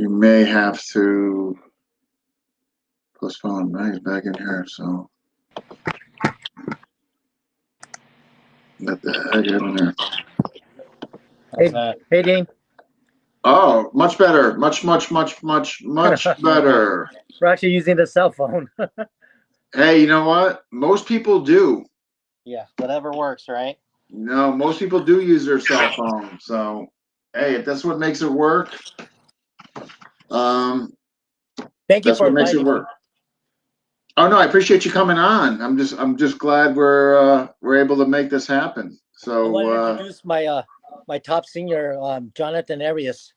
we may have to postpone. He's back in here, so let the heck get in there. Hey, Dean. Oh, much better. Much better. We're actually using the cell phone. Hey, you know what? Most people do. Yeah, whatever works, right? No, most people do use their cell phone. So, hey, if that's what makes it work, Thank you that's for what makes it inviting work. me. Oh no, I appreciate you coming on. I'm just glad we're able to make this happen. So I want to introduce my my top senior, Jonathan Arias.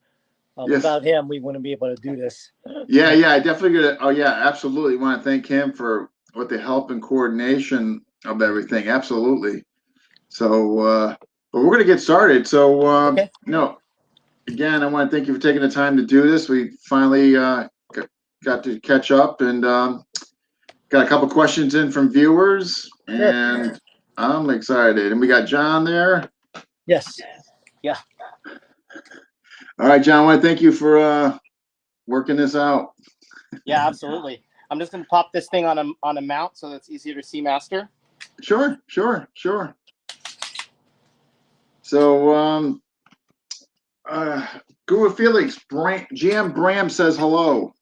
yes. Without him, we wouldn't be able to do this. Yeah, I definitely gonna. Oh yeah, absolutely. Want to thank him for with the help and coordination of everything. Absolutely. So, but we're gonna get started. So, Okay. Again, I want to thank you for taking the time to do this. We finally got to catch up and got a couple questions in from viewers, and I'm excited. And we got John there. Yes. Yeah. All right, John. I want to thank you for working this out. Yeah, absolutely. I'm just gonna pop this thing on a mount so that's easier to see, Master. Sure. So, Guro Felix, GM Bram says hello.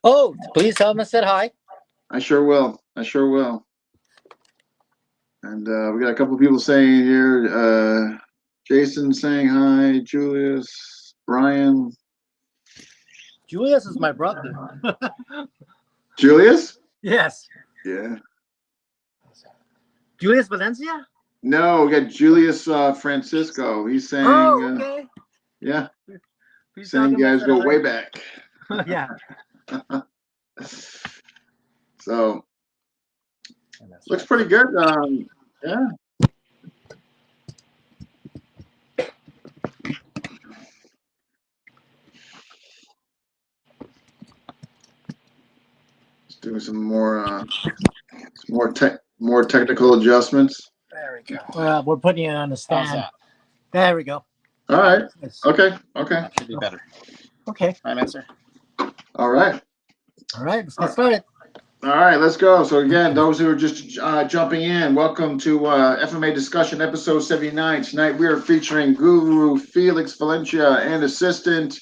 Oh, please tell him I said hi. I sure will. And we got a couple of people saying here. Jason saying hi. Julius, Brian. Julius is my brother. Julius? Yes. Yeah. Julius Valencia? No, we got Julius Francisco. He's saying, okay. Yeah. Please Saying you guys go way back. Yeah. So, looks pretty good. Yeah. Just doing some more technical adjustments. There we go. We're putting it on the stand. There we go. All right. Yes. Okay. That should be better. Okay. All right, Master. All right. Let's get started. All right, let's go. So again, those who are just jumping in, welcome to FMA Discussion Episode 79. Tonight we are featuring Guru Felix Valencia and assistant,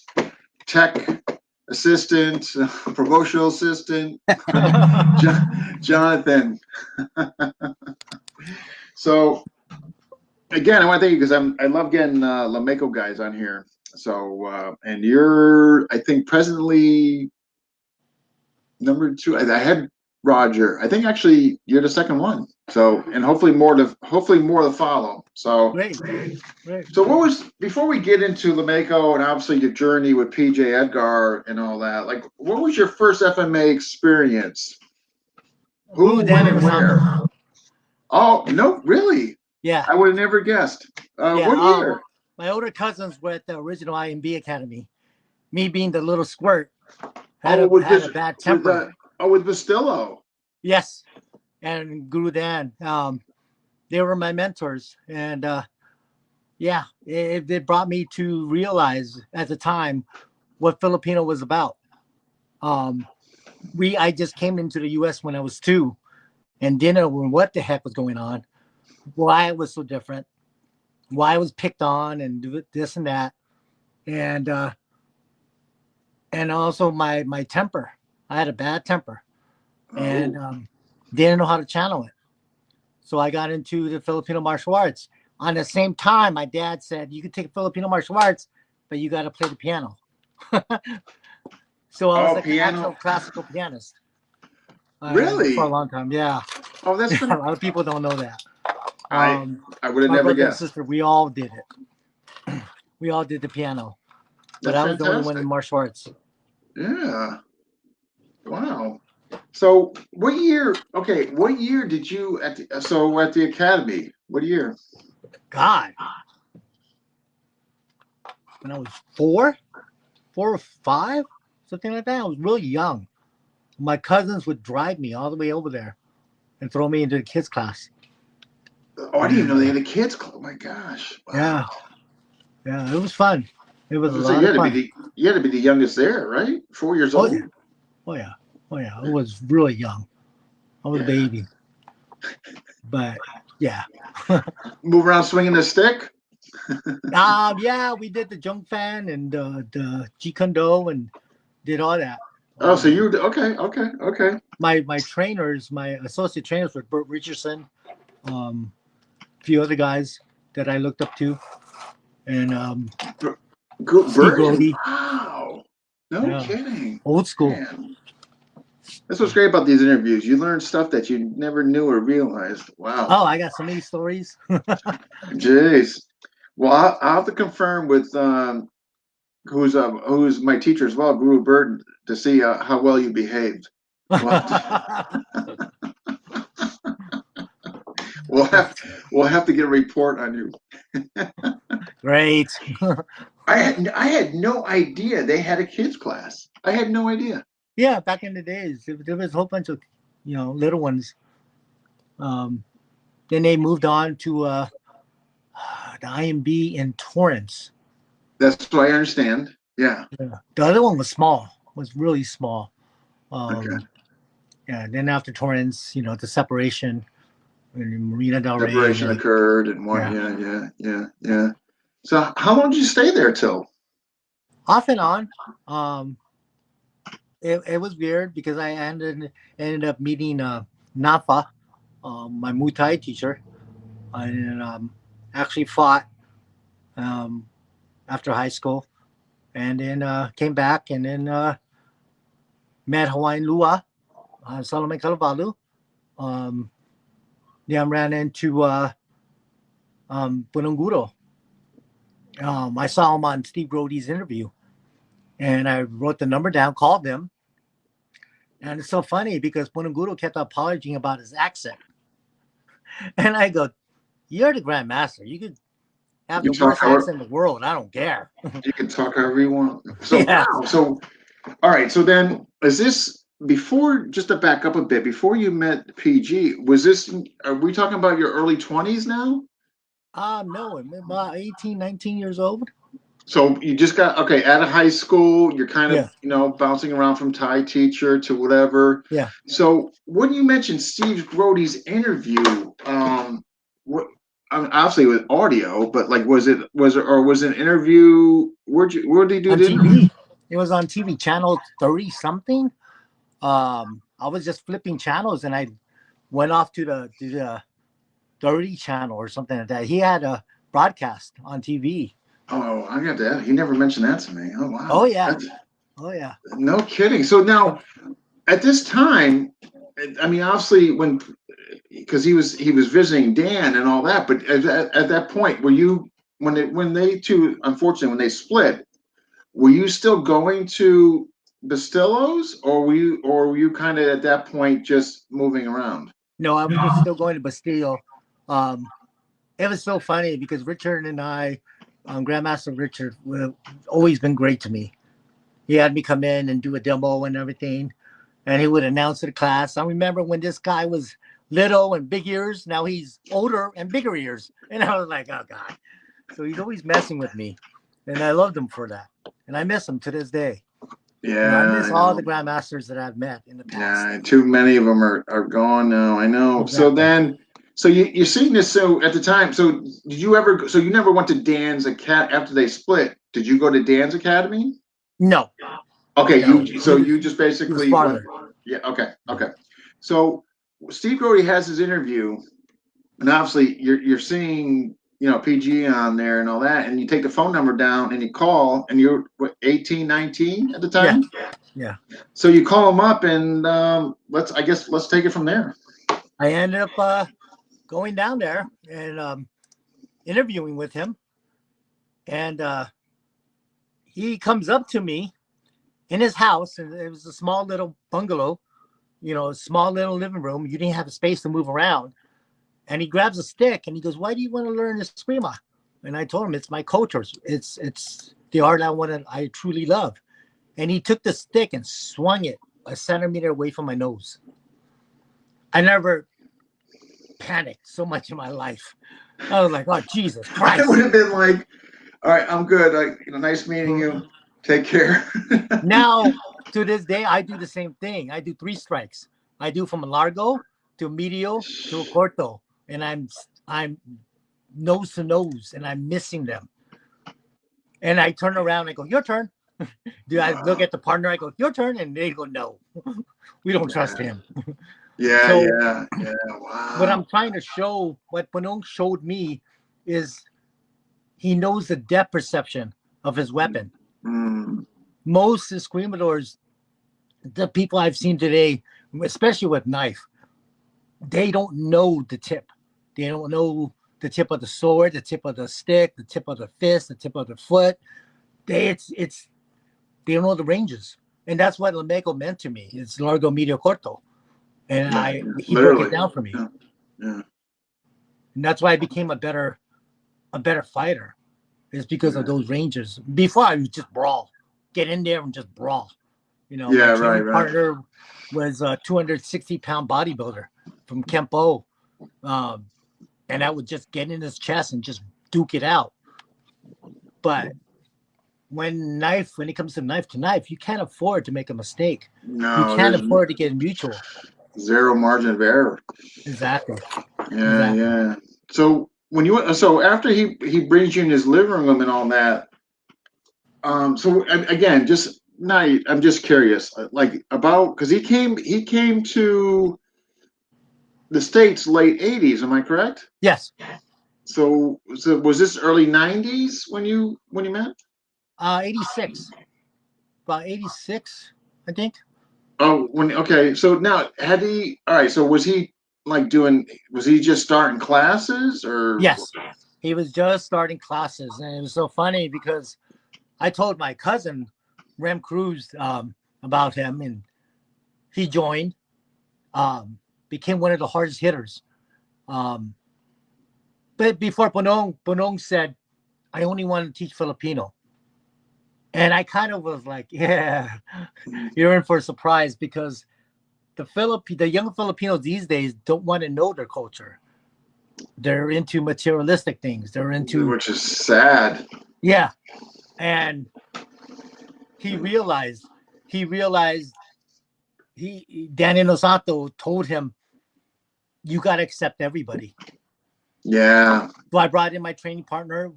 tech assistant, promotional assistant, Jonathan. So again, I want to thank you because I love getting Lameco guys on here. So and you're, I think, presently number 2. I had Roger. I think actually you're the second one. So, and hopefully more to follow. So Great. So what was, before we get into Lameco and obviously your journey with PJ Edgar and all that, like what was your first FMA experience? Who, when, and where? Oh, no, really? Yeah. I would have never guessed. What year? My older cousins were at the original IMB Academy. Me being the little squirt had a bad temper. With Bastillo. Yes. And Guru Dan. They were my mentors. And it brought me to realize at the time what Filipino was about. I just came into the US when I was 2 and didn't know what the heck was going on, why it was so different, why I was picked on and do this and that. And also my temper. I had a bad temper and didn't know how to channel it. So I got into the Filipino martial arts. On the same time, my dad said, you can take Filipino martial arts, but you got to play the piano. So I was like an actual classical pianist. Really? For a long time, yeah. Oh, that's a lot of people don't know that. I would have never guessed. Sister, we all did it. We all did the piano. But I was the only one in martial arts. Yeah. Wow. So what year did you at the academy? What year? God. When I was 4 or 5, something like that. I was really young. My cousins would drive me all the way over there and throw me into the kids' class. Oh, I didn't even know they had a kids club. Oh my gosh. Wow. Yeah. Yeah, it was fun. It was a So lot of fun. you had to be the youngest there, right? 4 years Oh old. yeah, oh yeah, oh yeah. I was really young. I was a baby, but yeah. Move around swinging the stick. Yeah, we did the junk fan and the Jeet Kune Do and did all that. Oh, so you okay. My trainers, my associate trainers were Bert Richardson, a few other guys that I looked up to, and Steve Bert? Brody. Wow. No Yeah, kidding. old school. Man. That's what's great about these interviews. You learn stuff that you never knew or realized. Wow. Oh, I got so many stories. Jeez. Well, I'll have to confirm with who's my teacher as well, Guru Bird, to see how well you behaved. We'll have to get a report on you. Great. I had no idea they had a kids class. I had no idea. Yeah, back in the days, there was a whole bunch of, little ones. Then they moved on to the IMB in Torrance. That's what I understand. Yeah. The other one was really small. Okay. Yeah. Then after Torrance, the separation in Marina Del Rey. Separation occurred, and one. Yeah. So how long did you stay there till? Off and on. It was weird because I ended up meeting Nafa, my Muay Thai teacher, and actually fought after high school, and then came back and then met Hawaiian Lua, Solomon Kalavalu. Then ran into Punonguro. I saw him on Steve Brody's interview, and I wrote the number down, called them. And it's so funny because Punonguro kept apologizing about his accent. And I go, you're the Grandmaster. You could have the worst accent in the world. I don't care. You can talk however you want. So, yeah. Wow. So, all right. So then, is this before, just to back up a bit, before you met PG, are we talking about your early 20s now? No, I'm about 18, 19 years old. So you just got, out of high school, you're kind of, bouncing around from Thai teacher to whatever. Yeah. So when you mentioned Steve Brody's interview, obviously with audio, but like, was it an interview? Where did he do on the TV? interview? It was on TV, channel 30 something. I was just flipping channels and I went off to the 30 channel or something like that. He had a broadcast on TV. Oh, I got that. He never mentioned that to me. Oh, wow. Oh, yeah. Yeah. No kidding. So now, at this time, I mean, obviously, because he was visiting Dan and all that, but at that point, were you when they two, unfortunately, when they split, were you still going to Bastillo's, or were you kind of at that point just moving around? No, I was just still going to Bastillo. It was so funny because Richard and I, Grandmaster Richard, have always been great to me. He had me come in and do a demo and everything, and he would announce to the class. I remember when this guy was little and big ears. Now he's older and bigger ears, and I was like, oh God. So he's always messing with me, and I loved him for that, and I miss him to this day. Yeah, I miss all the Grandmasters that I've met in the past. Yeah, too many of them are gone now. I know. Exactly. So you're seeing this. So at the time, so did you ever? So you never went to Dan's after they split? Did you go to Dan's academy? No. Okay, no. You just basically went. Yeah. Okay. So Steve Brody has his interview, and obviously you're seeing PG on there and all that, and you take the phone number down and you call, and you're 18, 19 at the time. Yeah. So you call him up, and let's take it from there. I ended up going down there and interviewing with him, and he comes up to me in his house, and it was a small little bungalow, a small little living room. You didn't have a space to move around. And he grabs a stick and he goes, "Why do you want to learn Eskrima?" And I told him, it's my culture. It's the art I truly love. And he took the stick and swung it a centimeter away from my nose. I never panicked so much in my life. I was like, oh, Jesus Christ. I would have been like, All right, I'm good. Nice meeting you. Take care. Now, to this day, I do the same thing. I do 3 strikes. I do from a largo to a medio to a corto, and I'm nose to nose, and I'm missing them. And I turn around, and I go, "Your turn." Do I look at the partner? I go, "Your turn," and they go, "No, we don't trust him." Yeah, So yeah. what Wow. I'm trying to show, what Punong showed me, is he knows the depth perception of his weapon. Mm. Most discriminators, the people I've seen today, especially with knife, they don't know the tip. They don't know the tip of the sword, the tip of the stick, the tip of the fist, the tip of the foot. They don't know the ranges, and that's what Lameco meant to me. It's largo, medio, corto, and Yeah, he broke it literally. down for me, Yeah, yeah, and that's why I became a better fighter. Is because of yeah. those ranges. Before I would just brawl, get in there and just brawl. My Yeah, right, training right. partner was a 260-pound bodybuilder from Kempo. And I would just get in his chest and just duke it out. But when it comes to knife, you can't afford to make a mistake. You No, can't there's afford to get mutual. zero margin of error. Exactly. Yeah, Exactly. yeah. So so after he brings you in his living room and all that, again, just now, I'm just curious, like about because he came to the States late '80s. Am I correct? Yes. So was this early '90s when you met? 86. About 86, I think. Oh, okay. So now had he? All right. So was he like doing? Was he just starting classes or? Yes. He was just starting classes. And it was so funny because I told my cousin, Rem Cruz, about him, and he joined, became one of the hardest hitters. Um, but before Punong said, I only want to teach Filipino. And I kind of was like, yeah, you're in for a surprise because the young Filipinos these days don't want to know their culture. They're into materialistic things. They're into, Which is sad. yeah. And he realized, he realized Daniel Nosato told him, you got to accept everybody. Yeah. So I brought in my training partner,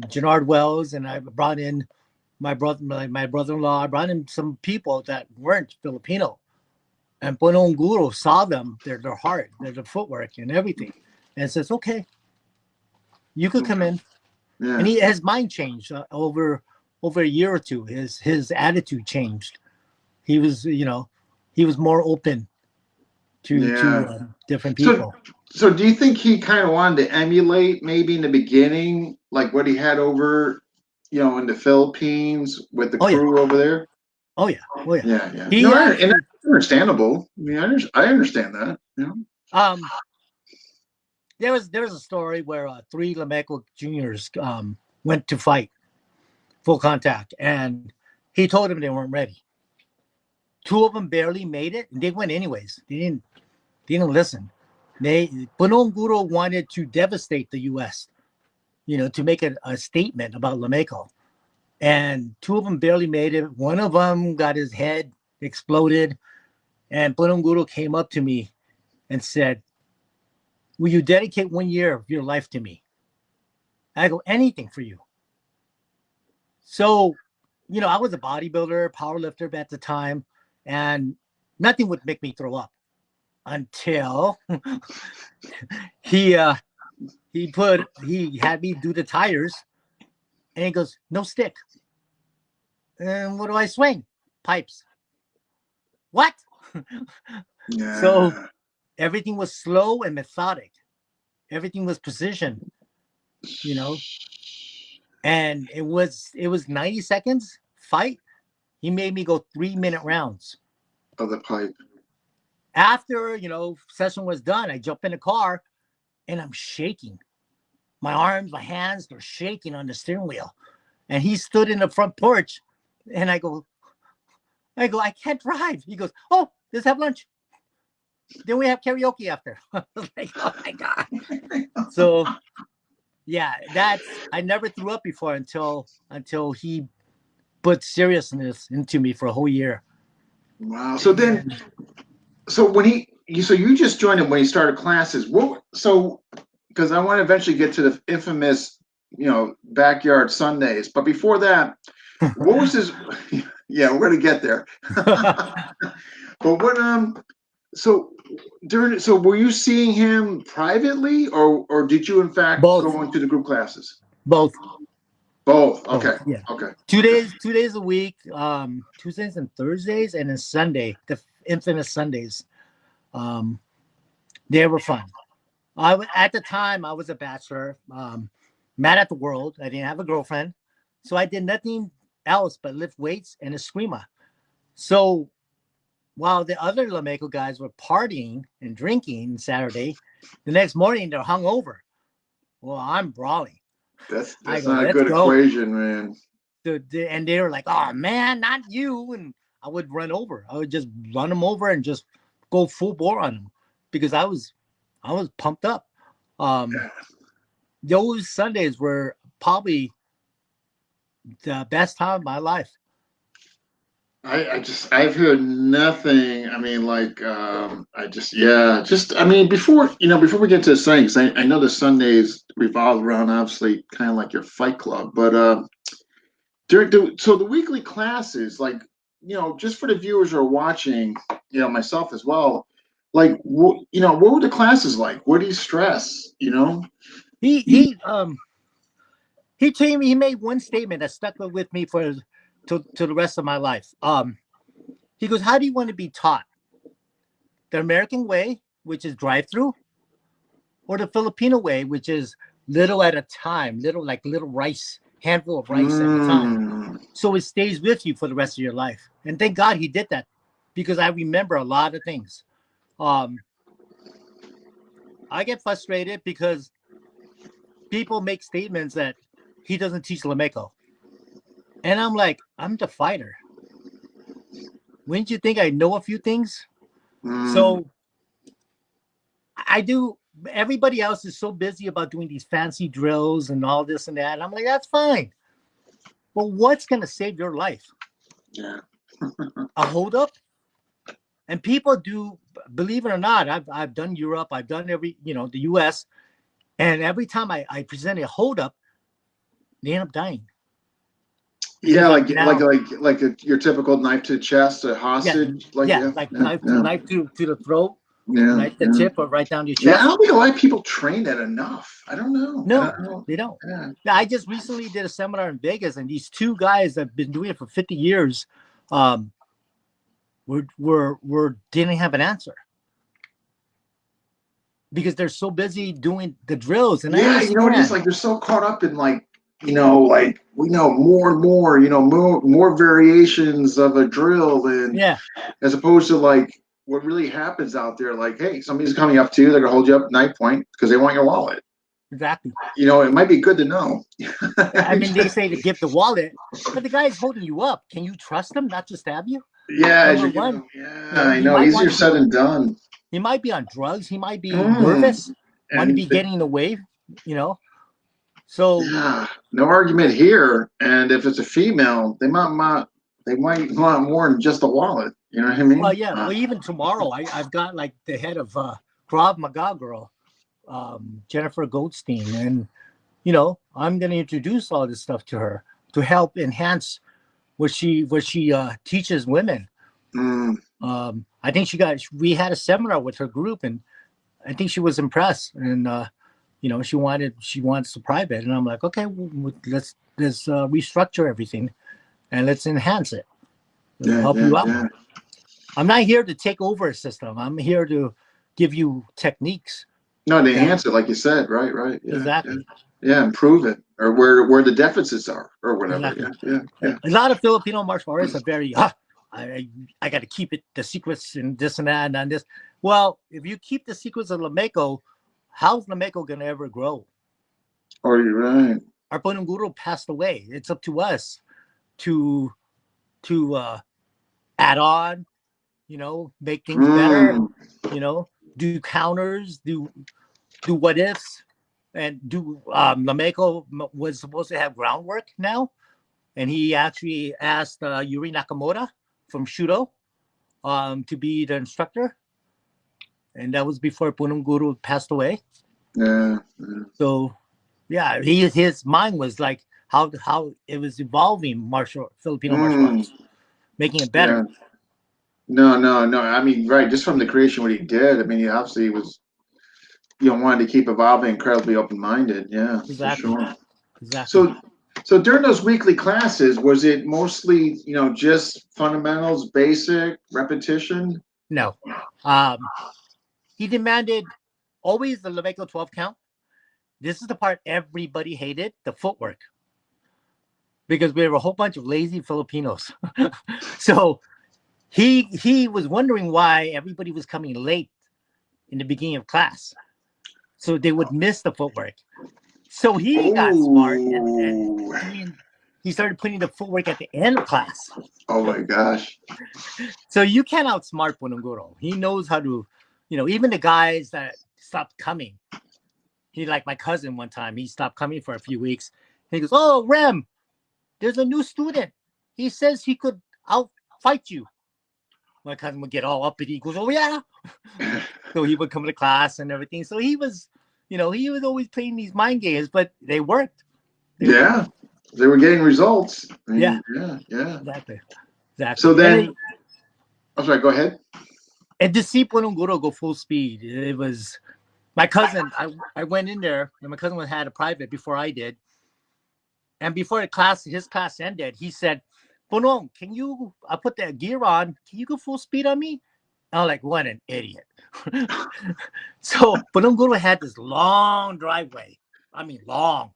Gennard Wells, and I brought in my brother-in-law. I brought in some people that weren't Filipino, and Punonguro saw them, their heart, their footwork, and everything, and says, "Okay, you could come in." Yeah. And his mind changed over a year or two. His attitude changed. He was, he was more open to Yeah. different So people. so do you think he kind of wanted to emulate maybe in the beginning, like what he had over, in the Philippines with the Oh yeah, crew over there? oh yeah, oh yeah. Yeah, yeah. No, He and actually, that's understandable. I mean, I understand that. um, there was a story where 3 Lameco juniors went to fight full contact, and he told them they weren't ready. 2 of them barely made it, and they went anyways. They didn't listen. Punonguro wanted to devastate the U.S. To make a statement about Lameco, and 2 of them barely made it. One of them got his head exploded, and Punonguro came up to me and said, "Will you dedicate 1 year of your life to me?" I go, "Anything for you." So, I was a bodybuilder, power lifter at the time, and nothing would make me throw up until he he had me do the tires, and he goes, "No stick." And what do I swing? Pipes. What? So Yeah. everything was slow and methodic. Everything was precision, you know. And it was 90 seconds fight. He made me go 3-minute rounds. Of the pipe. After, session was done, I jump in the car and I'm shaking. My arms, my hands, they're shaking on the steering wheel. And he stood in the front porch and I go, I can't drive. He goes, "Oh, let's have lunch. Then we have karaoke after." I was like, oh my God. So, Yeah, I never threw up before until he put seriousness into me for a whole year. Wow. So then, so so you just joined him when he started classes. Because I want to eventually get to the infamous, backyard Sundays. But before that, what was his? Yeah, we're gonna get there. But so so were you seeing him privately, or did you in fact Both. go into the group classes? Both. Both. Okay. Yeah. Okay. 2 days a week, Tuesdays and Thursdays, and then Sunday, the infamous Sundays. They were fun. At the time I was a bachelor, mad at the world. I didn't have a girlfriend, so I did nothing else but lift weights and a screamer. So while the other Lameco guys were partying and drinking Saturday, the next morning they're hungover. Well, I'm brawling. That's I go, not a let's good go. equation, man. And they were like, "Oh man, not you!" And I would run over. I would just run them over and just go full bore on them because I was pumped up. Those Sundays were probably the best time of my life. I've heard nothing. I mean, like, I mean, before we get to the Sundays, I know the Sundays revolve around obviously kind of like your fight club, but so the weekly classes, like, just for the viewers who are watching, myself as well, like, what were the classes like? What do you stress? He told me, he made one statement that stuck with me to the rest of my life. He goes, "How do you want to be taught? The American way, which is drive-through, or the Filipino way, which is little at a time, little rice, handful of rice at a time. So it stays with you for the rest of your life." And thank God he did that, because I remember a lot of things. I get frustrated because people make statements that he doesn't teach Lameco. And I'm like, I'm the fighter. Wouldn't you think I know a few things? So I do. Everybody else is so busy about doing these fancy drills and all this and that. And I'm like, that's fine. But what's going to save your life? Yeah. A hold up? And people do, believe it or not, I've done Europe, I've done the US, and every time I present a hold up, they end up dying. Yeah, like your typical knife to the chest, a hostage, knife to the throat, knife to tip, or right down your chest. Yeah, I don't think a lot of people train that enough. I don't know. No, they don't. Yeah. I just recently did a seminar in Vegas, and these two guys that have been doing it for 50 years, didn't have an answer because they're so busy doing the drills. And it's like they're so caught up in like we know more and more, more variations of a drill than as opposed to like what really happens out there. Like, hey, somebody's coming up to you, they're gonna hold you up at knife point because they want your wallet. Exactly. It might be good to know. I mean, they say to give the wallet, but the guy's holding you up. Can you trust him not to stab you? Yeah, I know. Easier said than done. He might be on drugs. He might be nervous. Want to be getting in the way, So no argument here. And if it's a female, they might want more than just a wallet. You know what I mean? Well, yeah. Well, even tomorrow, I've got like the head of Krav Maga girl, Jennifer Goldstein, and I'm going to introduce all this stuff to her to help enhance what she teaches women. I think we had a seminar with her group, and I think she was impressed, and she wants the private, and I'm like, okay, let's restructure everything, and let's enhance it. Help you out. Yeah. I'm not here to take over a system. I'm here to give you techniques. No, to enhance it, like you said, right? Yeah, exactly. Yeah, improve it, or where the deficits are, or whatever. Exactly. Yeah. A lot of Filipino martial artists are very, I got to keep it the secrets and this and that and this. Well, if you keep the secrets of Lameco, how's Lameco going to ever grow? Oh, you're right. Our Punonguro passed away. It's up to us to add on, make things better, do counters, do what ifs, and do Lameco was supposed to have groundwork now, and he actually asked Yuri Nakamura from Shudo to be the instructor, and that was before Punonguro passed away. Yeah. So, yeah, his mind was like how it was evolving Filipino martial arts, making it better. Yeah. No. I mean, right, just from the creation, what he did. I mean, he obviously was, wanted to keep evolving, incredibly open-minded. Yeah, for Exactly. sure. Exactly. So during those weekly classes, was it mostly, just fundamentals, basic, repetition? No. He demanded always the Lameco 12 count. This is the part everybody hated, the footwork, because we were a whole bunch of lazy Filipinos. So he was wondering why everybody was coming late in the beginning of class. So they would miss the footwork. So he got smart and he started putting the footwork at the end of class. Oh my gosh. So you can't outsmart Punonguro. He knows how to, even the guys that stopped coming. He, like my cousin one time, he stopped coming for a few weeks. He goes, "Oh, Rem, there's a new student. He says he could outfight you." My cousin would get all up and he goes, "Oh yeah." So he would come to class and everything. So he was, he was always playing these mind games, but they worked. They were getting results. I mean, yeah. Exactly. So then, I'm sorry, go ahead. And to see Punonguro go full speed, it was my cousin. I went in there, and my cousin had a private before I did. And before his class ended, he said, "Punong, can you? I put that gear on. Can you go full speed on me?" I was like, "What an idiot!" So Punonguro had this long driveway. I mean, long,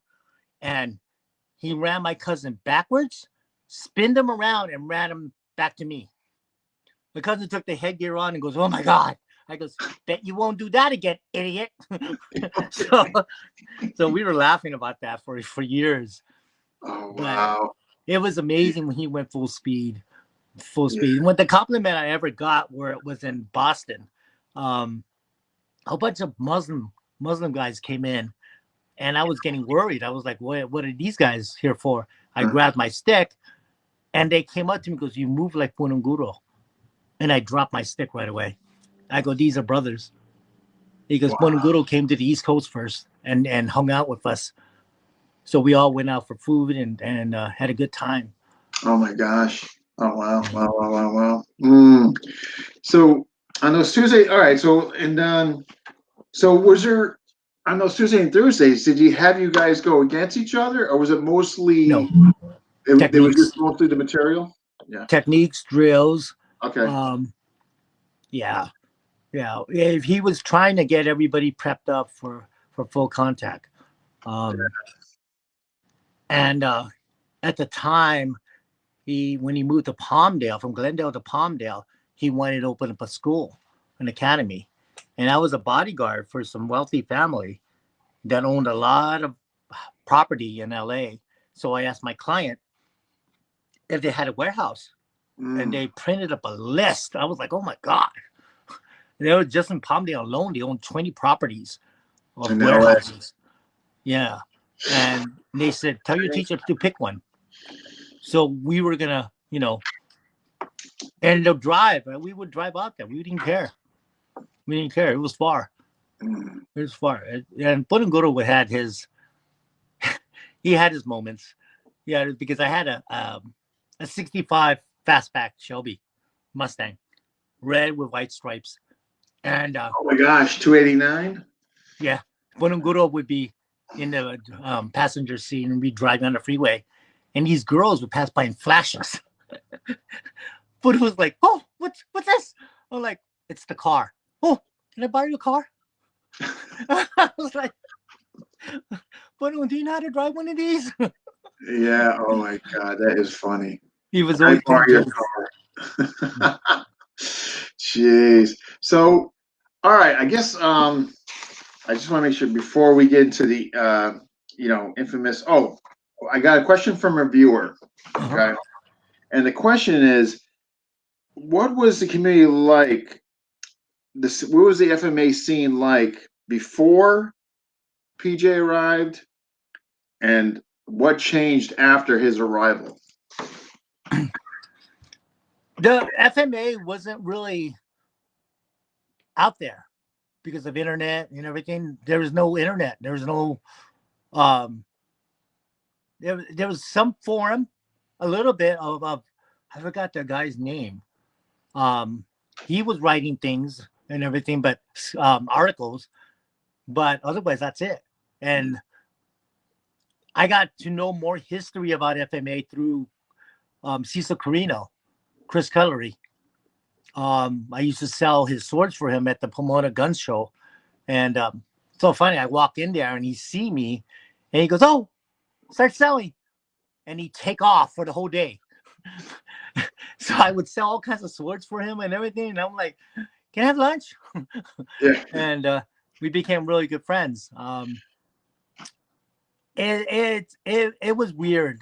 and he ran my cousin backwards, spinned him around, and ran him back to me. My cousin took the headgear on and goes, "Oh my God." I goes, "Bet you won't do that again, idiot." So we were laughing about that for years. Oh, wow. But it was amazing when he went full speed. Yeah. When the compliment I ever got where it was in Boston, a bunch of Muslim guys came in and I was getting worried. I was like, what are these guys here for? I grabbed my stick and they came up to me and goes, "You move like Punonguro." And I dropped my stick right away. I go, "These are brothers." Because Punonguro came to the East Coast first and hung out with us. So we all went out for food and had a good time. Oh my gosh. Oh wow. So on those Tuesday, all right. So so was there on those Tuesday and Thursdays? Did you have you guys go against each other, or was it mostly? No. It was just mostly the material. Yeah. Techniques, drills. Okay. Yeah. If he was trying to get everybody prepped up for full contact. And at the time, when he moved to Palmdale, from Glendale to Palmdale, he wanted to open up a school, an academy. And I was a bodyguard for some wealthy family that owned a lot of property in LA. So I asked my client if they had a warehouse. And they printed up a list. I was like, "Oh my God." They were just in Palmdale alone. They owned 20 properties of warehouses. Yeah. And they said, "Tell your teacher to pick one." So we were going to, and they'll drive. We would drive out there. We didn't care. It was far. It was far. And Punonguro had he had his moments. Yeah, because I had a 65 fastback Shelby Mustang, red with white stripes. And oh my gosh, 289. Yeah, Punonguro would be in the passenger seat and we'd drive on the freeway, and these girls would pass by and flash us. But it was like, "Oh, what's this?" I'm like, "It's the car." "Oh, can I borrow your car?" I was like, "But do you know how to drive one of these?" Yeah. Oh my God, that is funny. He was always playing jokes. Jeez. So, all right. I guess I just want to make sure before we get into the infamous. Oh, I got a question from a viewer. Okay, and the question is, what was the community like? What was the FMA scene like before PJ arrived, and what changed after his arrival? The FMA wasn't really out there because of internet and everything. There was no internet. There was no there was some forum, a little bit of I forgot the guy's name. He was writing things and everything, but articles, but otherwise that's it. And I got to know more history about FMA through Cecil Carino, Chris Cutlery. I used to sell his swords for him at the Pomona Gun Show. And so funny, I walk in there and he see me and he goes, "Oh, start selling." And he'd take off for the whole day. So I would sell all kinds of swords for him and everything. And I'm like, "Can I have lunch?" Yeah. And we became really good friends. It was weird.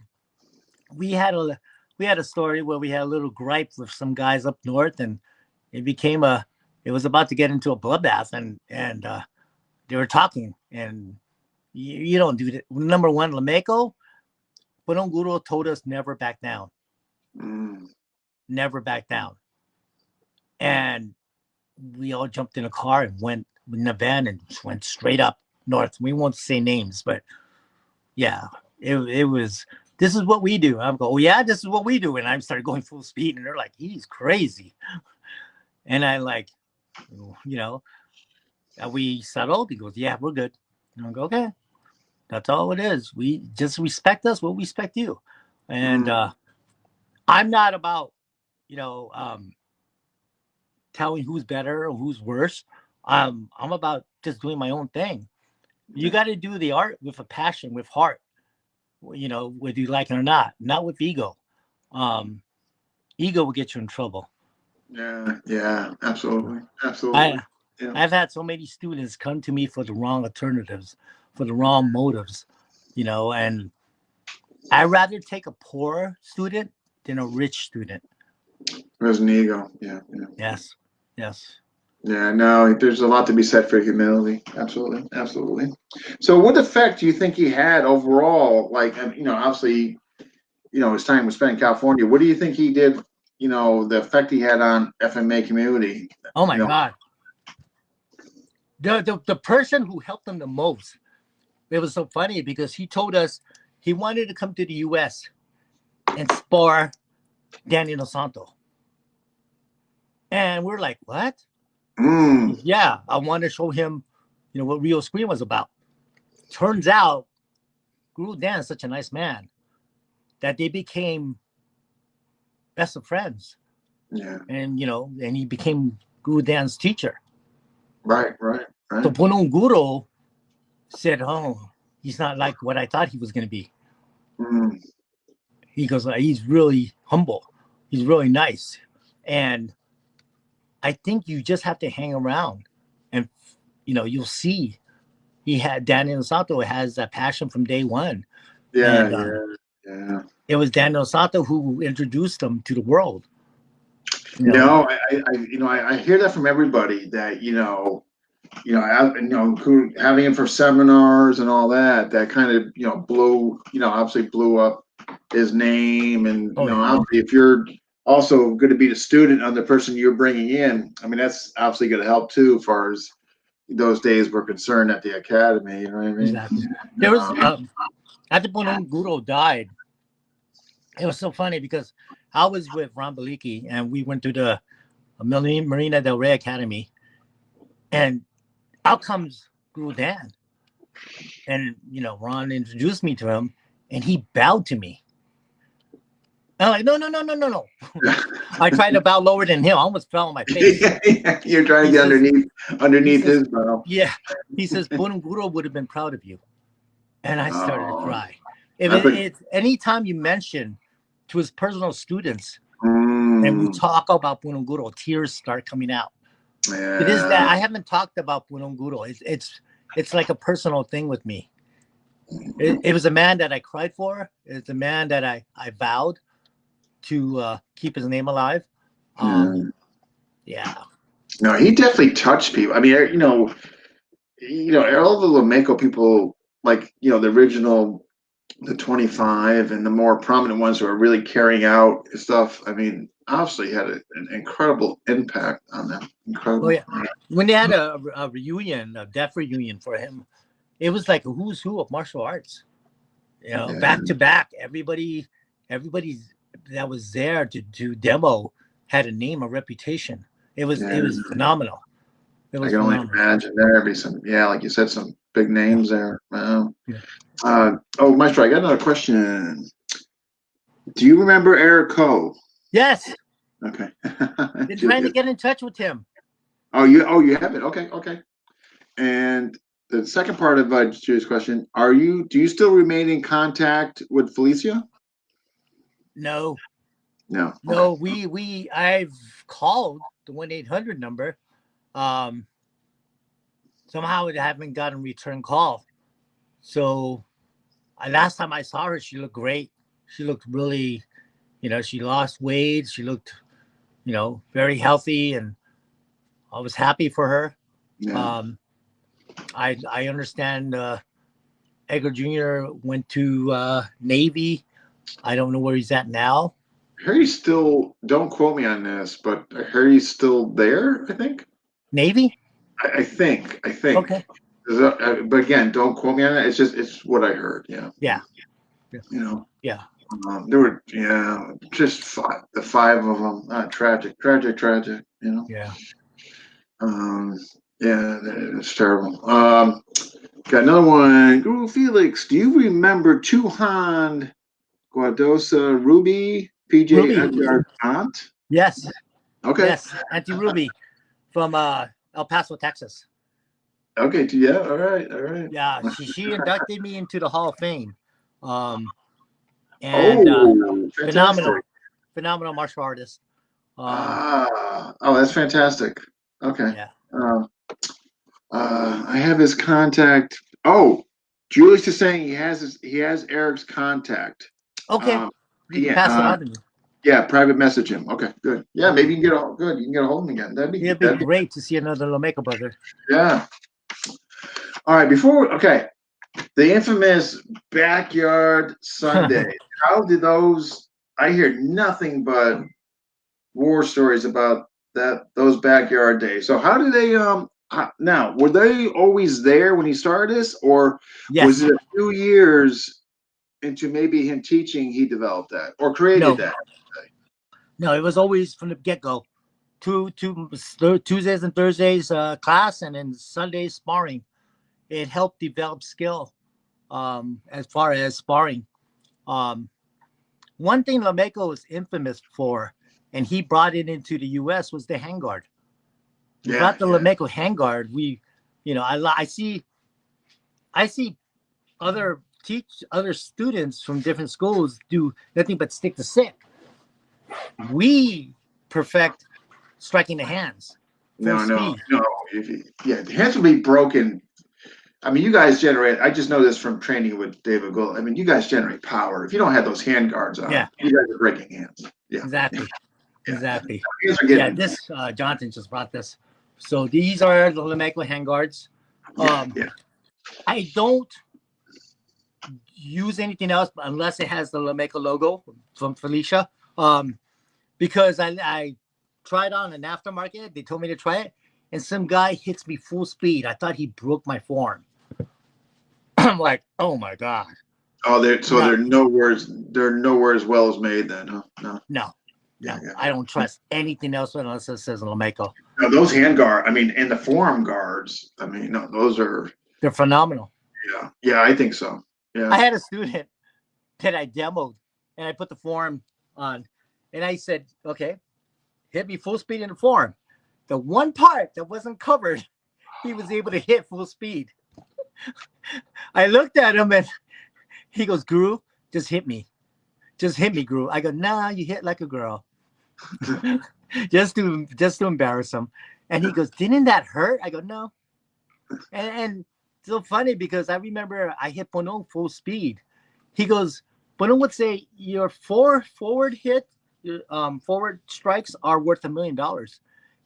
We had a story where we had a little gripe with some guys up north, and it was about to get into a bloodbath, and they were talking, and you don't do that. Number one, Lameco, Punonguro told us never back down. Never back down. And we all jumped in a car and went in a van and went straight up north. We won't say names, but yeah, it was, this is what we do. I'm going, "Oh yeah, this is what we do." And I started going full speed and they're like, "He's crazy." And I like, we settled. He goes, "Yeah, we're good." And I go, "Okay, that's all it is. We just respect us. We'll respect you." And I'm not about, telling who's better or who's worse. I'm about just doing my own thing. You got to do the art with a passion, with heart, whether you like it or not with ego. Ego will get you in trouble. Yeah, absolutely. Yeah. I've had so many students come to me for the wrong alternatives, for the wrong motives, and I'd rather take a poor student than a rich student. There's an ego. Yeah. Yes. Yeah, no, there's a lot to be said for humility. Absolutely. So what effect do you think he had overall? Like, obviously, his time was spent in California. What do you think he did, the effect he had on FMA community? Oh my God. The person who helped him the most, it was so funny because he told us he wanted to come to the US and spar Danny Dos Santos. And we're like, "What?" Yeah, I want to show him, what Real Screen was about. Turns out, Guru Dan is such a nice man that they became best of friends. Yeah. And and he became Guru Dan's teacher. Right. So Punonguro said, "Oh, he's not like what I thought he was going to be." He goes, "He's really humble. He's really nice." And I think you just have to hang around and, you'll see Daniel Sato has that passion from day one. Yeah. It was Daniel Sato who introduced him to the world. No, I hear that from everybody that, having him for seminars and all that kind of, obviously blew up his name. And, obviously if you're also going to be the student of the person you're bringing in, I mean, that's obviously going to help too, as far as those days were concerned at the academy. You know what I mean? Exactly. There was, after Punonguro died, it was so funny because I was with Ron Baliki and we went to the Marina Del Rey Academy, and out comes Guru Dan. And, Ron introduced me to him and he bowed to me. I'm like, no. I tried to bow lower than him. I almost fell on my face. You're trying to get underneath his bow. Yeah. He says, Punonguro would have been proud of you. And I started to cry. It's anytime you mention to his personal students and we talk about Punonguro, tears start coming out. Yeah. It is that I haven't talked about Punonguro. It's like a personal thing with me. It was a man that I cried for. It's a man that I vowed to keep his name alive. Yeah. No, he definitely touched people. I mean, all the Lameco people, like, the original, the 25, and the more prominent ones who are really carrying out stuff. I mean, obviously had an incredible impact on them. Incredible. Oh yeah, when they had a reunion, a death reunion for him, it was like a who's who of martial arts. Yeah. Back to back, everybody that was there to demo had a name, a reputation. It was phenomenal. It I was can only phenomenal. imagine there'd be some, like you said, some big names there. Wow. Yeah. Maestro, I got another question. Do you remember Eric Coe? Yes. Okay. Been trying to get in touch with him. You have it. Okay. And the second part of Julie's question, do you still remain in contact with Felicia? No. No. No, I've called the 1-800 number. Somehow I haven't gotten a return call. So last time I saw her, she looked great. She looked really, she lost weight. She looked, very healthy, and I was happy for her. Yeah. I understand Edgar Jr. went to Navy. I don't know where he's at now. Harry's still, don't quote me on this, but Harry's still there, I think. Navy? I think. Okay. But again, don't quote me on it. It's what I heard. Yeah. Yeah. Yeah. There were, just the five of them. Tragic. Yeah. It's terrible. Got another one. Guru Felix, do you remember Chuhan Guadosa Ruby, PJ Ruby. Edgar aunt? Yes. Okay. Yes. Auntie Ruby from El Paso, Texas. Okay. Yeah. All right. Yeah. She inducted me into the Hall of Fame. Phenomenal martial artist. That's fantastic. Okay. Yeah. I have his contact. Oh, Julius is saying he has Eric's contact. Okay. You can pass it on to me. Yeah, private message him. Okay, good. Yeah, maybe you can get a good. You can get a hold of him again. That'd be great to see another Lameco brother. Yeah. All right. The infamous backyard Sunday. How did those? I hear nothing but war stories about those backyard days. So how did they? Now, were they always there when he started this, or was it a few years into maybe him teaching he developed that or created that? No, it was always from the get-go. Tuesdays and Thursdays class, and then Sundays sparring. It helped develop skill as far as sparring. One thing Lameco was infamous for, and he brought it into the U.S., was the handguard. Without the Lameco handguard, I see other students from different schools do nothing but stick to sick. We perfect striking the hands. No. The hands will be broken. I mean, you guys generate. I just know this from training with David Gould. I mean, you guys generate power. If you don't have those hand guards on, you guys are breaking hands. Yeah, exactly. This Jonathan just brought this. So these are the Lameco hand guards. I don't use anything else unless it has the Lameco logo from Felicia. Because I tried on an aftermarket. They told me to try it, and some guy hits me full speed. I thought he broke my forearm. I'm like, oh my god. Oh, they're nowhere as well as made then, huh? No. I don't trust anything else unless it says Lameco. No, those hand guard. I mean, and the forearm guards. I mean, no, they're phenomenal. Yeah, I think so. Yeah. I had a student that I demoed, and I put the forearm on, and I said, okay, hit me full speed in the forearm. The one part that wasn't covered, he was able to hit full speed. I looked at him, and he goes, Guru, just hit me. Just hit me, Guru. I go, nah, you hit like a girl. just to embarrass him. And he goes, didn't that hurt? I go, no. And it's so funny because I remember I hit Punong full speed. He goes, Punong would say your forward strikes are worth $1 million.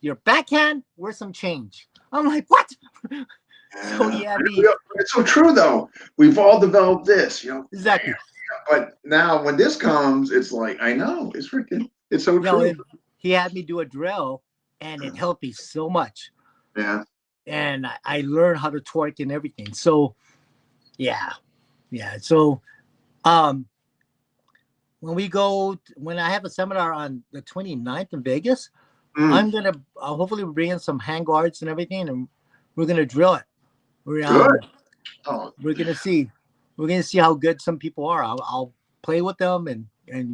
Your backhand worth some change. I'm like, what? So he had me It's so true, though. We've all developed this, exactly. But now when this comes, it's like, I know, it's freaking, it's so true. He had me do a drill, and it helped me so much. Yeah. And I learned how to torque and everything. So, yeah. So, when I have a seminar on the 29th in Vegas, I'm going to hopefully bring in some hand guards and everything, and we're going to drill it. Good. We're going to see. We're going to see how good some people are. I'll play with them and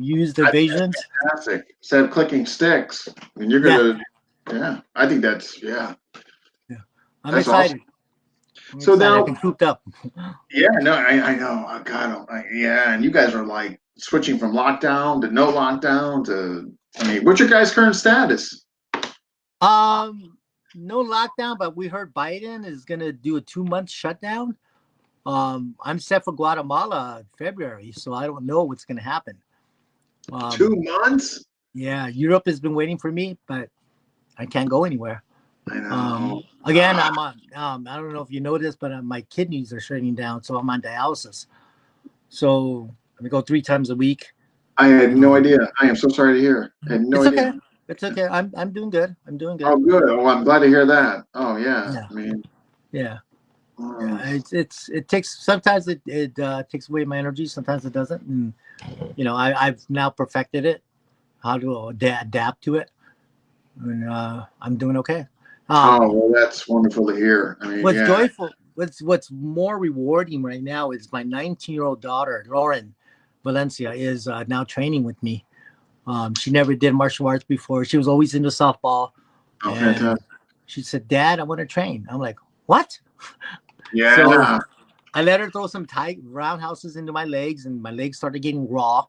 use the evasions. Fantastic. Instead of clicking sticks, and you're going to, I think that's, I'm that's excited. awesome. I'm So excited. now, I've been cooped up. no, I know. I got them. And you guys are like switching from lockdown to no lockdown to, what's your guys' current status? No lockdown, but we heard Biden is gonna do a 2-month shutdown. I'm set for Guatemala in February, so I don't know what's gonna happen. 2 months? Yeah, Europe has been waiting for me, but I can't go anywhere. I know. Again, I'm on. I don't know if you know this, but my kidneys are shutting down, so I'm on dialysis. So I go 3 times a week. I had no idea. I am so sorry to hear. I had no idea. Okay. It's okay. I'm doing good. I'm doing good. Oh, good. Oh, I'm glad to hear that. Oh, yeah. Yeah. It takes sometimes it takes away my energy. Sometimes it doesn't. And I've now perfected it, how to adapt to it, and I'm doing okay. Well, that's wonderful to hear. What's joyful, what's more rewarding right now is my 19-year-old daughter, Lauren Valencia, is now training with me. She never did martial arts before. She was always into softball. Oh, fantastic. She said, "Dad, I want to train." I'm like, "What?" Yeah. So I let her throw some tight roundhouses into my legs, and my legs started getting raw.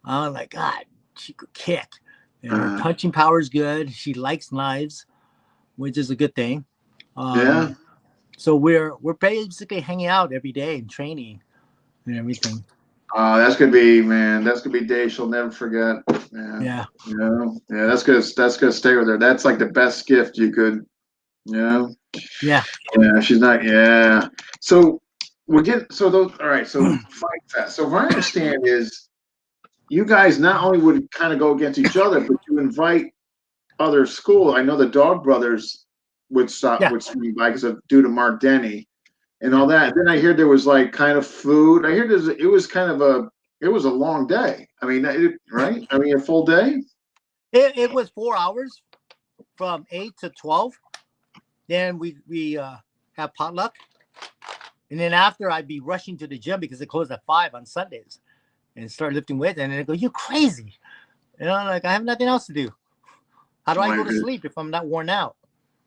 I'm like, God, she could kick. And her punching power is good. She likes knives, which is a good thing. So we're basically hanging out every day and training and everything. That's gonna be, man. That's gonna be days she'll never forget. Yeah. That's gonna stay with her. That's like the best gift you could. Yeah. Yeah. She's not. Yeah. So we're getting. So those. All right. So Fight Fest. So what I understand is, you guys not only would kind of go against each other, but you invite other school. I know the Dog Brothers would swing by because of due to Mark Denny and all that. Then I hear there was like kind of food. I hear it was kind of it was a long day. Right? A full day. It was 4 hours from 8 to 12. Then we have potluck, and then after I'd be rushing to the gym because it closed at 5 on Sundays, and start lifting weights. And then I go, "You're crazy," like I have nothing else to do. How do I go to sleep if I'm not worn out?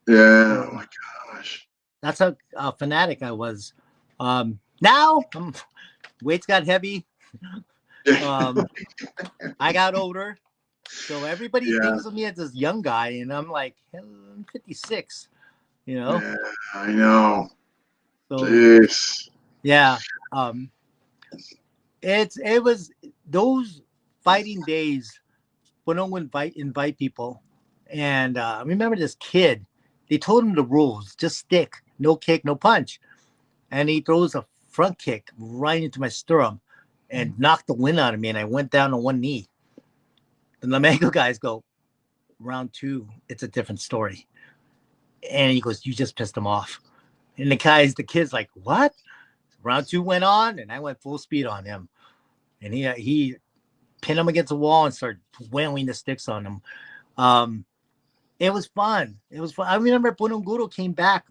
Yeah. Oh my gosh. That's how fanatic I was. Now weights got heavy. I got older, so everybody thinks of me as this young guy, and I'm like, I'm 56. Yeah, I know. So, jeez. Yeah. It was those fighting days when no one invite people. And I remember this kid, they told him the rules, just stick, no kick, no punch. And he throws a front kick right into my sternum and knocked the wind out of me. And I went down on one knee. The Lameco guys go, round 2, it's a different story. And he goes, you just pissed him off. And the kid's like, what? Round 2 went on, and I went full speed on him. And he pinned him against the wall and started wailing the sticks on him. It was fun. I remember Punonguro came back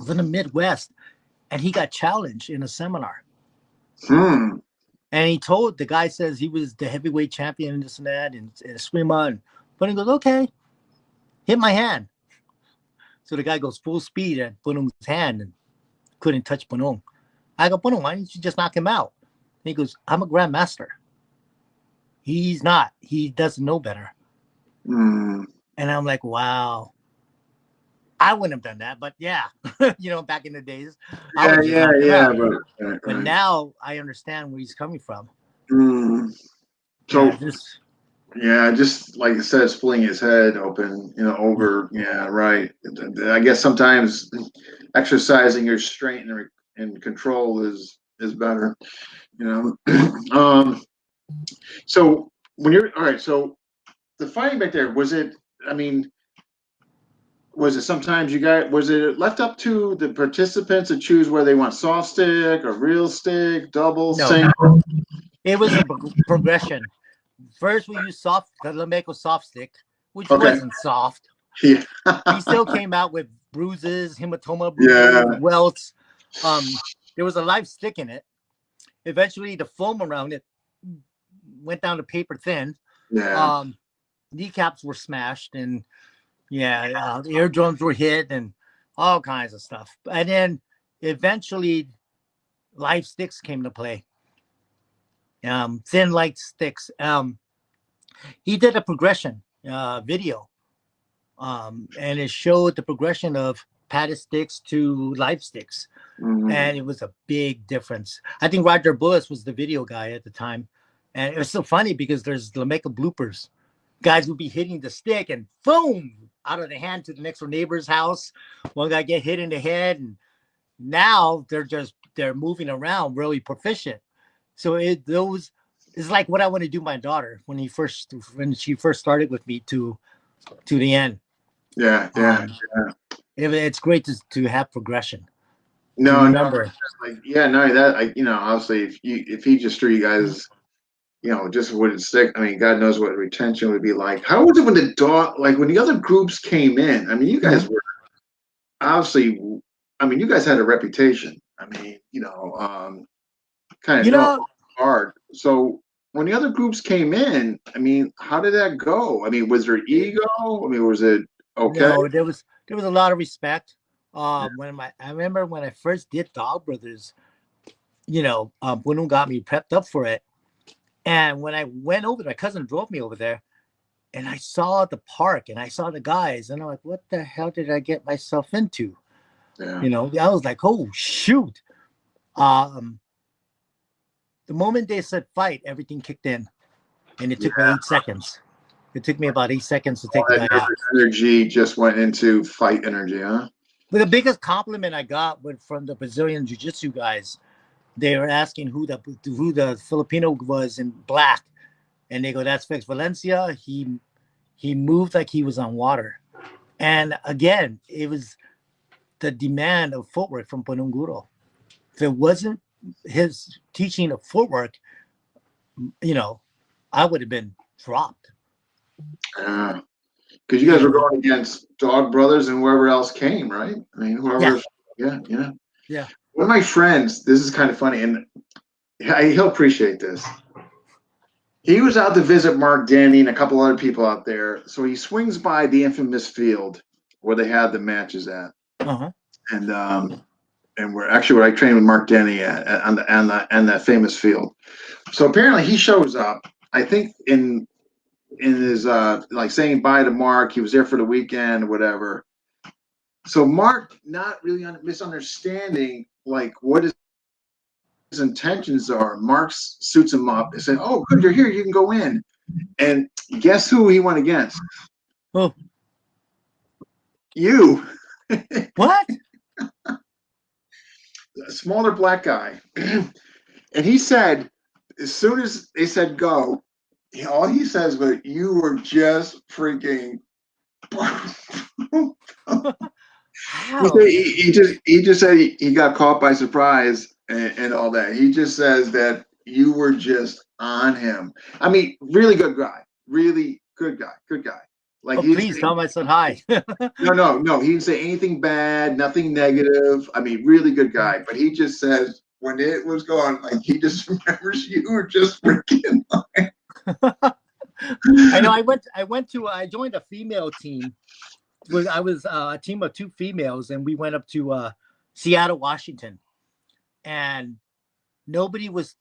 from the Midwest, and he got challenged in a seminar. And he told the guy, says he was the heavyweight champion and this and that, and a swimmer. And Punong goes, okay, hit my hand. So the guy goes full speed at Punong's hand and couldn't touch Punong. I go, Punong, why didn't you just knock him out? And he goes, I'm a grandmaster. He's not. He doesn't know better. And I'm like, wow. I wouldn't have done that, but yeah, back in the days. But now I understand where he's coming from. So Yeah, just like I said, splitting his head open, over. Yeah, right. I guess sometimes exercising your strength and control is better. You know. So when you're all right, so the fighting back there was it? I mean, was it sometimes was it left up to the participants to choose whether they want soft stick or real stick, double, No, single? it was a progression. First, we used the Lameco soft stick, which Okay. wasn't soft. Yeah. He still came out with bruises, hematoma Yeah. bruises, welts. There was a live stick in it. Eventually, the foam around it went down to paper thin. Yeah. Kneecaps were smashed, and eardrums were hit, and all kinds of stuff. And then eventually, live sticks came to play. Thin light sticks. He did a progression video, and it showed the progression of padded sticks to live sticks. And it was a big difference. I think Roger Bullis was the video guy at the time. And it was so funny because there's Lameco bloopers. Guys would be hitting the stick and boom, out of the hand to the next door neighbor's house. One guy get hit in the head. And now they're moving around really proficient. So it's like what I want to do my daughter when she first started with me to the end. Yeah. It's great to have progression. To No, remember. like no, that obviously if he just threw you guys, just wouldn't stick. I mean, God knows what retention would be like. How was it when when the other groups came in? I mean, you guys were obviously. I mean, you guys had a reputation. I mean, kind of hard. So when the other groups came in, I mean, how did that go? I mean, was there ego? I mean, was it okay? No, there was a lot of respect. I remember when I first did Dog Brothers, Puno got me prepped up for it. And when I went over there, my cousin drove me over there, and I saw the park and I saw the guys, and I'm like, what the hell did I get myself into? Yeah. I was like, oh shoot. The moment they said fight, everything kicked in. And it took me 8 seconds. It took me about 8 seconds to take the guy out. Energy just went into fight energy, huh? But the biggest compliment I got from the Brazilian Jiu-Jitsu guys, they were asking who the Filipino was in black, and they go, "That's Felix Valencia." He moved like he was on water, and again, it was the demand of footwork from Punonguro. If it wasn't his teaching of footwork, I would have been dropped. Yeah. Because you guys were going against Dog Brothers and whoever else came, right? I mean, whoever. Yeah. One of my friends, this is kind of funny, and he'll appreciate this. He was out to visit Mark Denny and a couple other people out there. So he swings by the infamous field where they had the matches at. Uh-huh. And we're actually where I trained with Mark Denny on that famous field. So apparently he shows up, I think in his like saying bye to Mark. He was there for the weekend or whatever. So Mark, not really misunderstanding like what his intentions are. Mark suits him up and said, "Oh, good, you're here. You can go in." And guess who he went against? Oh, you. What? A smaller black guy. And he said, as soon as they said go, all he says was, "You were just freaking." He just said he got caught by surprise and all that. He just says that you were just on him. I mean, really good guy. Really good guy. Like please tell my son hi. No. He didn't say anything bad, nothing negative. I mean, really good guy. But he just says when it was gone, like he just remembers you were just freaking. I know. I joined a female team. I was a team of 2 females, and we went up to Seattle, Washington, and nobody was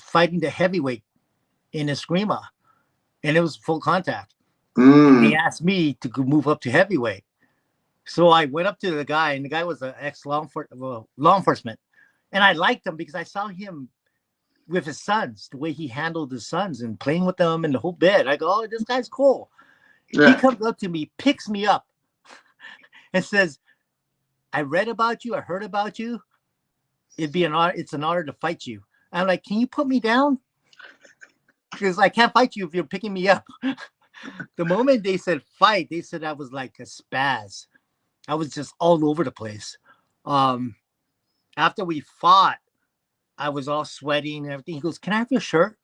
fighting the heavyweight in Eskrima, and it was full contact. And they asked me to move up to heavyweight, so I went up to the guy, and the guy was an ex law enforcement, and I liked him because I saw him with his sons, the way he handled his sons and playing with them and the whole bit. I go, oh, this guy's cool. Yeah. He comes up to me, picks me up, and says, I read about you, I heard about you. It's an honor to fight you. I'm like, can you put me down? Because I can't fight you if you're picking me up. The moment they said fight, they said I was like a spaz. I was just all over the place. After we fought, I was all sweaty and everything. He goes, can I have your shirt?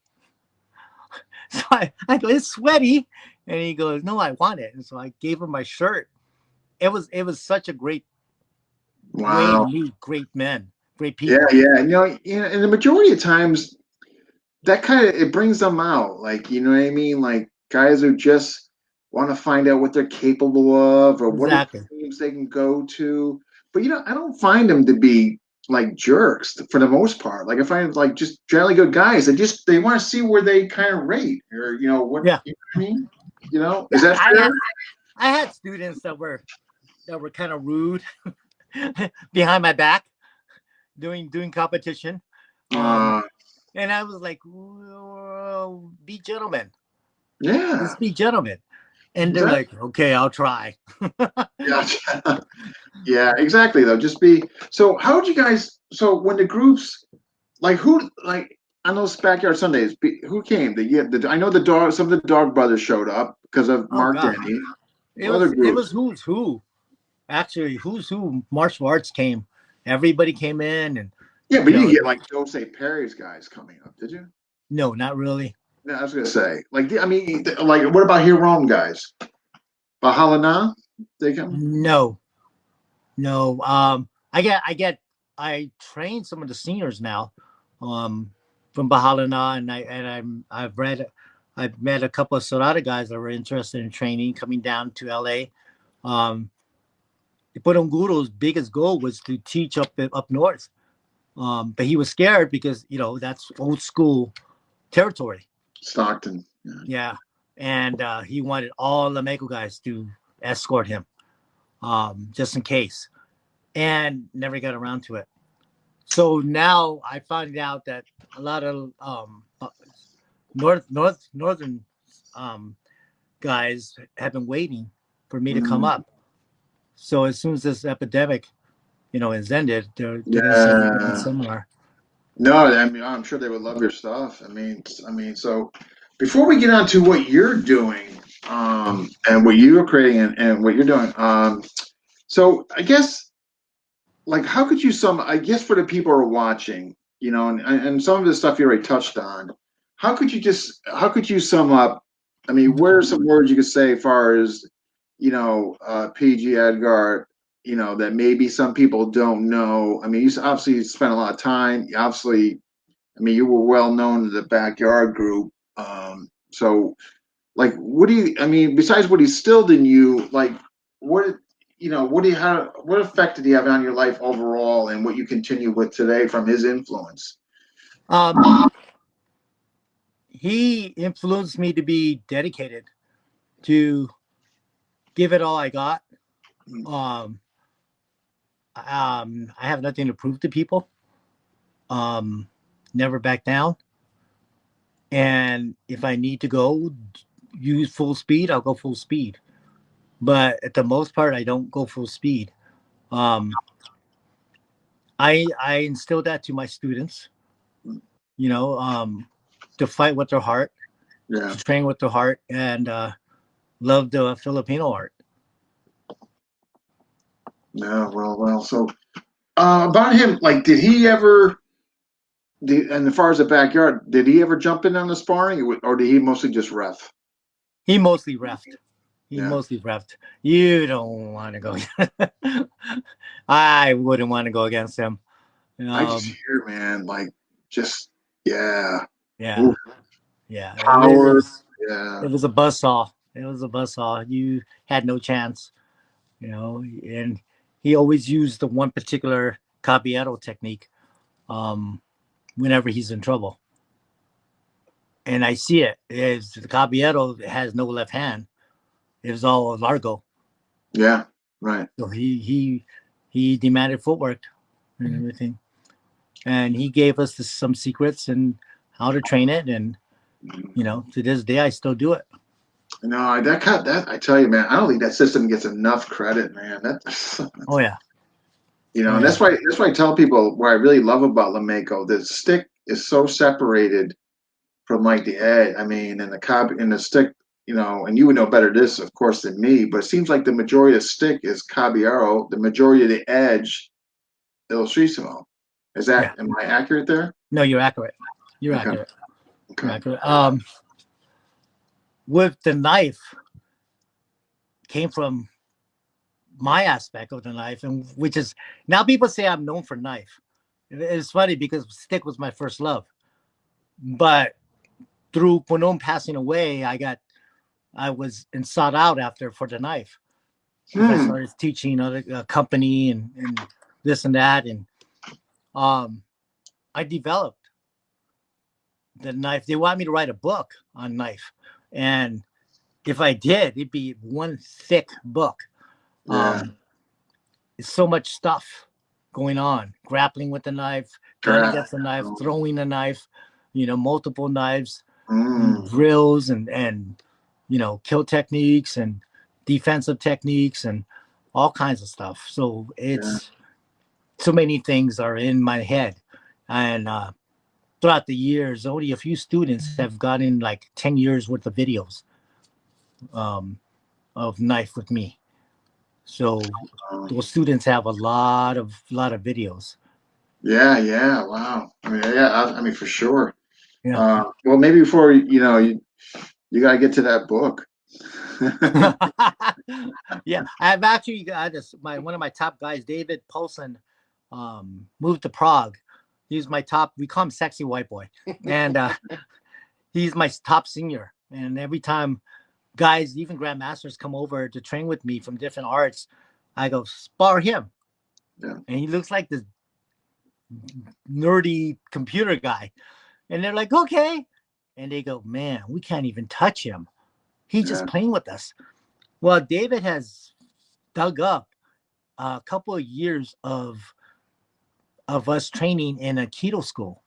So I go, it's sweaty. And he goes, no, I want it. And so I gave him my shirt. It was such a great way to Wow. meet great men, great people. Yeah. And the majority of times that kind of, it brings them out. Like, you know what I mean? Like guys who just want to find out what they're capable of or what Exactly. teams they can go to. But I don't find them to be like jerks for the most part. Like I find like just generally good guys. They want to see where they kind of rate or what. Yeah. You know what I mean? Is that fair? I had students that were kind of rude behind my back doing competition. And I was like, be gentlemen. Yeah. Just be gentlemen. And they're like, okay, I'll try. Yeah, exactly though. Just be so how would you guys when the groups like who like on those backyard Sundays, who came? I know some of the dog brothers showed up because of Mark Denny. It was who's who. Actually, who's who martial arts came. Everybody came in and yeah, but you didn't get like Jose Perry's guys coming up, did you? No, not really. No, I was gonna say like what about here Rome guys? Bahalana? They come? No. I train some of the seniors now, from Bahalana, and I've met a couple of Sorata guys that were interested in training, coming down to LA. Punonguro's biggest goal was to teach up north, but he was scared because that's old school territory. Stockton. Yeah, and he wanted all Lameco guys to escort him, just in case, and never got around to it. So now I found out that a lot of northern guys have been waiting for me to come up. So as soon as this epidemic, is ended, they're gonna see something similar. No, I mean I'm sure they would love your stuff. I mean, so before we get on to what you're doing, and what you are creating and what you're doing, so I guess like how could you I guess for the people who are watching, and some of the stuff you already touched on, how could you sum up? I mean, what are some words you could say as far as, PG Edgar, that maybe some people don't know? I mean, you obviously spent a lot of time. You were well known to the backyard group. So like, besides what he instilled in you, like what, what effect did he have on your life overall and what you continue with today from his influence? He influenced me to be dedicated, to give it all I got. I have nothing to prove to people. Never back down. And if I need to go use full speed, I'll go full speed. But at the most part, I don't go full speed. I instilled that to my students, to fight with their heart, to train with their heart, and love the Filipino art. Yeah, well. So about him, like, did he ever? And as far as the backyard, did he ever jump in on the sparring, or did he mostly just ref? He mostly refed. You don't want to go. I wouldn't want to go against him. I just hear, man, like, just yeah. Power. It was a buzzsaw. You had no chance, and he always used the one particular caballero technique whenever he's in trouble. And I see it. The caballero has no left hand. It was all largo. Yeah, right. So he demanded footwork and everything. And he gave us some secrets, and how to train it, and to this day I still do it. No, that I tell you, man, I don't think that system gets enough credit, man. Oh yeah. And Yeah. that's why I tell people what I really love about Lameco. The stick is so separated from like the edge. I mean, and the stick, and you would know better this, of course, than me. But it seems like the majority of the stick is Caballero. The majority of the edge, Illustrissimo. Am I accurate there? No, you're accurate. You're Okay. accurate. Okay. You're accurate. With the knife came from my aspect of the knife, and which is now people say I'm known for knife. It's funny because stick was my first love, but through Punom passing away, I was sought out after for the knife. I started teaching other company and this and that, and I developed the knife. They want me to write a book on knife, and if I did, it'd be one thick book. It's so much stuff going on, grappling with the knife, gun against the knife, throwing the knife, multiple knives, drills and kill techniques and defensive techniques and all kinds of stuff. So it's so many things are in my head. And throughout the years, only a few students have gotten like 10 years worth of videos of knife with me. So those students have a lot of videos. Yeah. Wow. I mean, for sure. Yeah. Well, maybe before you got to get to that book. Yeah, I've actually got one of my top guys, David Polson, moved to Prague. He's my top. We call him Sexy White Boy, and he's my top senior. And every time guys, even grandmasters, come over to train with me from different arts, I go spar him. Yeah. And he looks like this nerdy computer guy, and they're like, okay, and they go, man, we can't even touch him. He's just playing with us. Well, David has dug up a couple of years of us training in a keto school.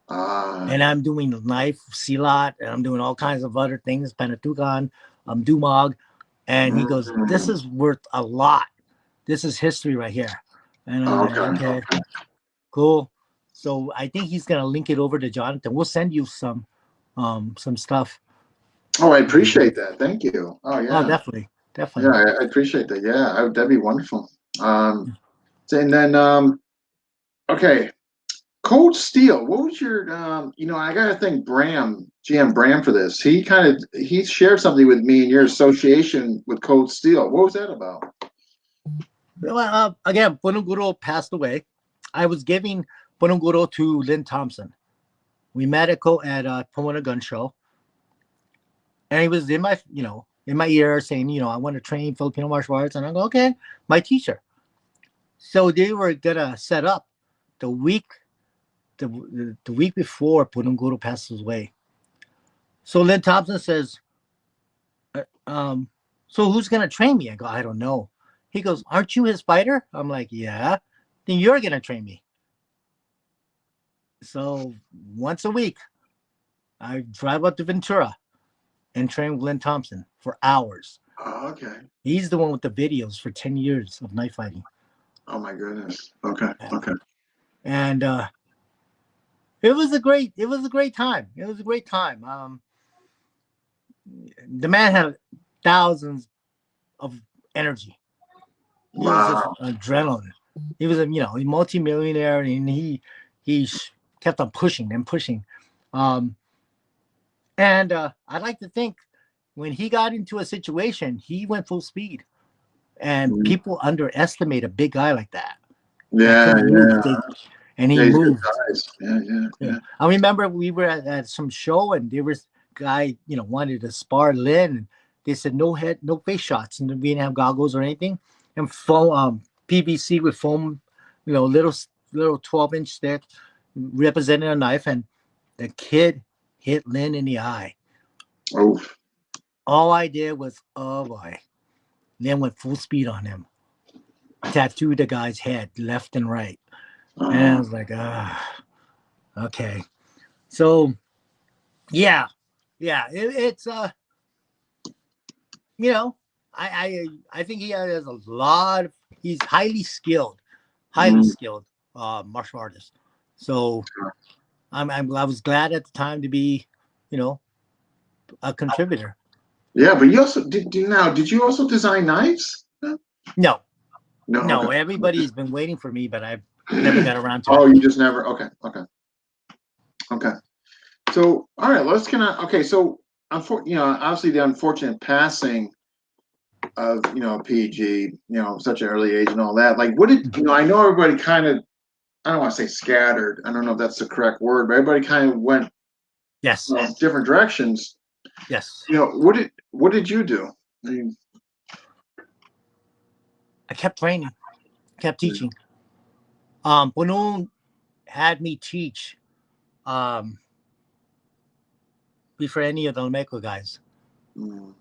And I'm doing knife, silat, and I'm doing all kinds of other things, Panatukan, Dumog. And he goes, this is worth a lot. This is history right here. And I'm like, okay, cool. So I think he's going to link it over to Jonathan. We'll send you some stuff. Oh, I appreciate that. Thank you. Oh, yeah. Oh, definitely. Yeah, I appreciate that. Yeah, that'd be wonderful. And then, okay, Cold Steel. What was your, I got to thank GM Bram for this. He shared something with me in your association with Cold Steel. What was that about? Well, again, Punonguro passed away. I was giving Punonguro to Lynn Thompson. We met at Pomona Gun Show. And he was in my ear saying, I want to train Filipino martial arts. And I go, okay, my teacher. So they were going to set up the week before Punonguro passes away. So Lynn Thompson says, so who's going to train me? I go, I don't know. He goes, aren't you his fighter? I'm like, yeah. Then you're going to train me. So once a week, I drive up to Ventura and train with Lynn Thompson for hours. Oh, okay. He's the one with the videos for 10 years of knife fighting. Oh my goodness. Okay. Okay. And it was a great time. It was a great time. The man had thousands of energy. He was just adrenaline. He was a multi-millionaire, and he kept on pushing and pushing. And I'd like to think when he got into a situation, he went full speed. And people underestimate a big guy like that. Yeah. And he moved. Yeah. I remember we were at some show, and there was a guy, wanted to spar Lynn. And they said no face shots, and we didn't have goggles or anything. And foam, PVC with foam, little 12-inch stick representing a knife, and the kid hit Lynn in the eye. Oh. All I did was, oh boy. Then went full speed on him. Tattooed the guy's head left and right. And I was like, okay. So yeah, it's you know, I think he has a lot of, he's highly skilled Mm. martial artist. So I was glad at the time to be, you know, a contributor. Yeah, but you also did you also design knives? No, No, no, okay. everybody's been waiting for me, but I've never got around to Oh, it. you just never. Okay. So, all right, let's okay. So, obviously the unfortunate passing of PG, such an early age and all that. Like, what did I know everybody kind of. I don't want to say scattered. I don't know if that's the correct word, but everybody kind of went Yes, different directions. yes. What did you do? I mean, I kept training, kept teaching. Punong had me teach before any of the Lameco guys. mm,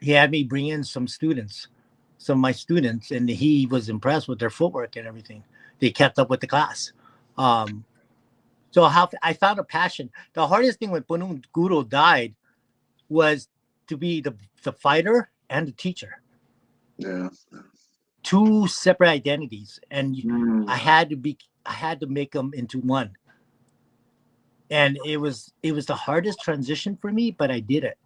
He had me bring in some of my students, and he was impressed with their footwork and everything. They kept up with the class. Um, so how I found a passion. The hardest thing when Punonguro died was to be the fighter and the teacher. yeah. Two separate identities, and Mm, I had to make them into one. And it was the hardest transition for me, but I did it.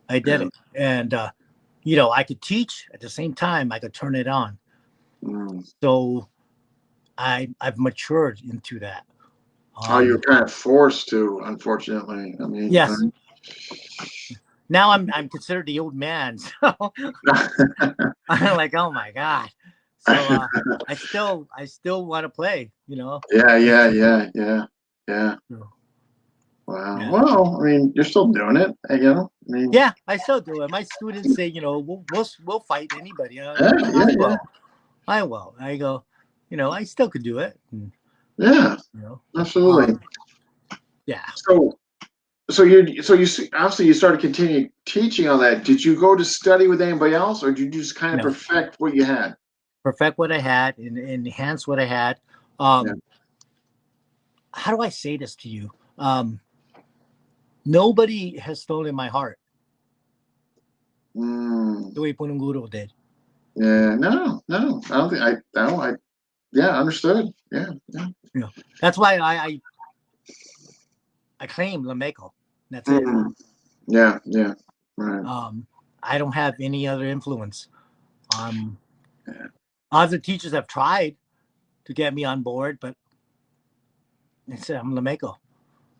I did yeah. it, and I could teach at the same time. I could turn it on. Mm. So I've matured into that. Oh, you're kind of forced to, unfortunately. I mean, Yes. Now I'm considered the old man, so I'm like, oh my god. So I still want to play. yeah, I yeah, still, yeah, yeah, yeah. Wow. yeah. Well, I mean, you're still doing it, I mean, Yeah, I still do it. My students say, we'll fight anybody. yeah, yeah, I yeah, will. I will. I go, I still could do it. And, yeah. you know, Absolutely. yeah. So, obviously you started continue teaching on that. Did you go to study with anybody else, or did you just kind of No, perfect what you had? perfect what I had and enhance what I had. Yeah. How do I say this to you? Nobody has stolen my heart Mm, the way Punonguro did. yeah. No, no. I don't think I. No, I. Yeah. Understood. Yeah. Yeah. That's why I claim Lameco. That's it. Mm, yeah. Yeah. Right. I don't have any other influence. Um, Yeah. other teachers have tried to get me on board, but they said I'm Lameco.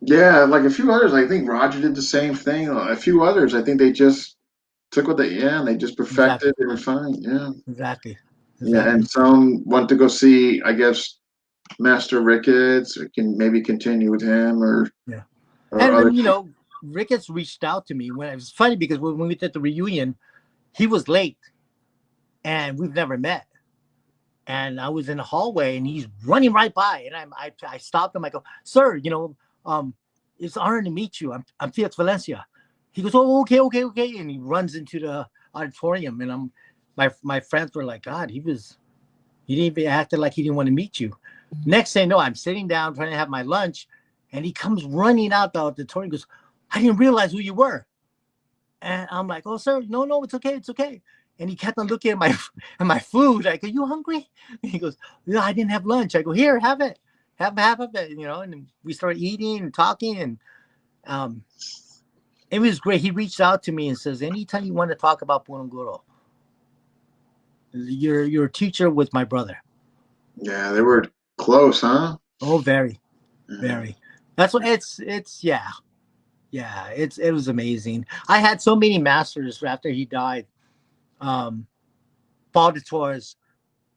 Yeah, like a few others, I think Roger did the same thing. A few others, I think they just took what and they just Exactly. perfected and refined. Yeah, Exactly. yeah, and Exactly. some went to go see, I guess, Master Ricketts, or can maybe continue with him, Yeah. or And other. then, Ricketts reached out to me when it was funny because when we did the reunion, he was late and we've never met. And I was in the hallway and he's running right by. And I stopped him. I go, sir, it's an honor to meet you. I'm Felix Valencia. He goes, oh, okay, okay, okay. And he runs into the auditorium. And my friends were like, God, he didn't even acted like he didn't want to meet you. Next thing I know, I'm sitting down trying to have my lunch. And he comes running out the auditorium. Goes, I didn't realize who you were. And I'm like, oh, sir, no, it's okay, it's okay. And he kept on looking at my food. I go, you hungry? And he goes, no, I didn't have lunch. I go, here, have it, have half of it, And we started eating and talking, and um, it was great. He reached out to me and says, anytime you want to talk about Punonguro, your teacher was my brother. Yeah, they were close, huh? Oh, very, Yeah. very. That's what it's yeah. Yeah, it was amazing. I had so many masters after he died. Um, Paul de Torres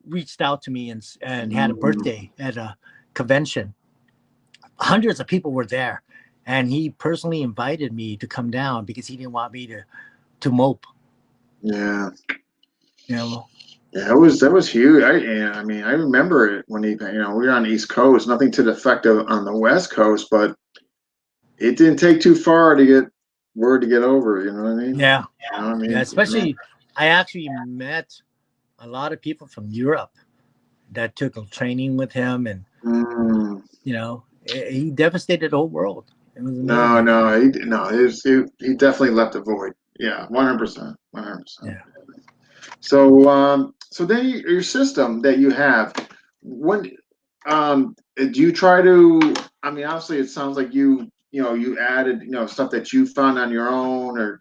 reached out to me and had a Mm, birthday at a convention. Hundreds of people were there, and he personally invited me to come down because he didn't want me to mope. yeah. You know, Yeah, that was huge. I mean, I remember it when we were on the East Coast. Nothing to the effect of on the West Coast, but it didn't take too far to get word to get over. You know what I mean? yeah, You know what I yeah. mean? Especially, I actually met a lot of people from Europe that took a training with him, and Mm, he devastated the whole world. It was No, amazing. he definitely left a void. Yeah, 100%, 100%. Yeah. So then your system that you have, when do you try to? I mean, obviously, it sounds like you added stuff that you found on your own or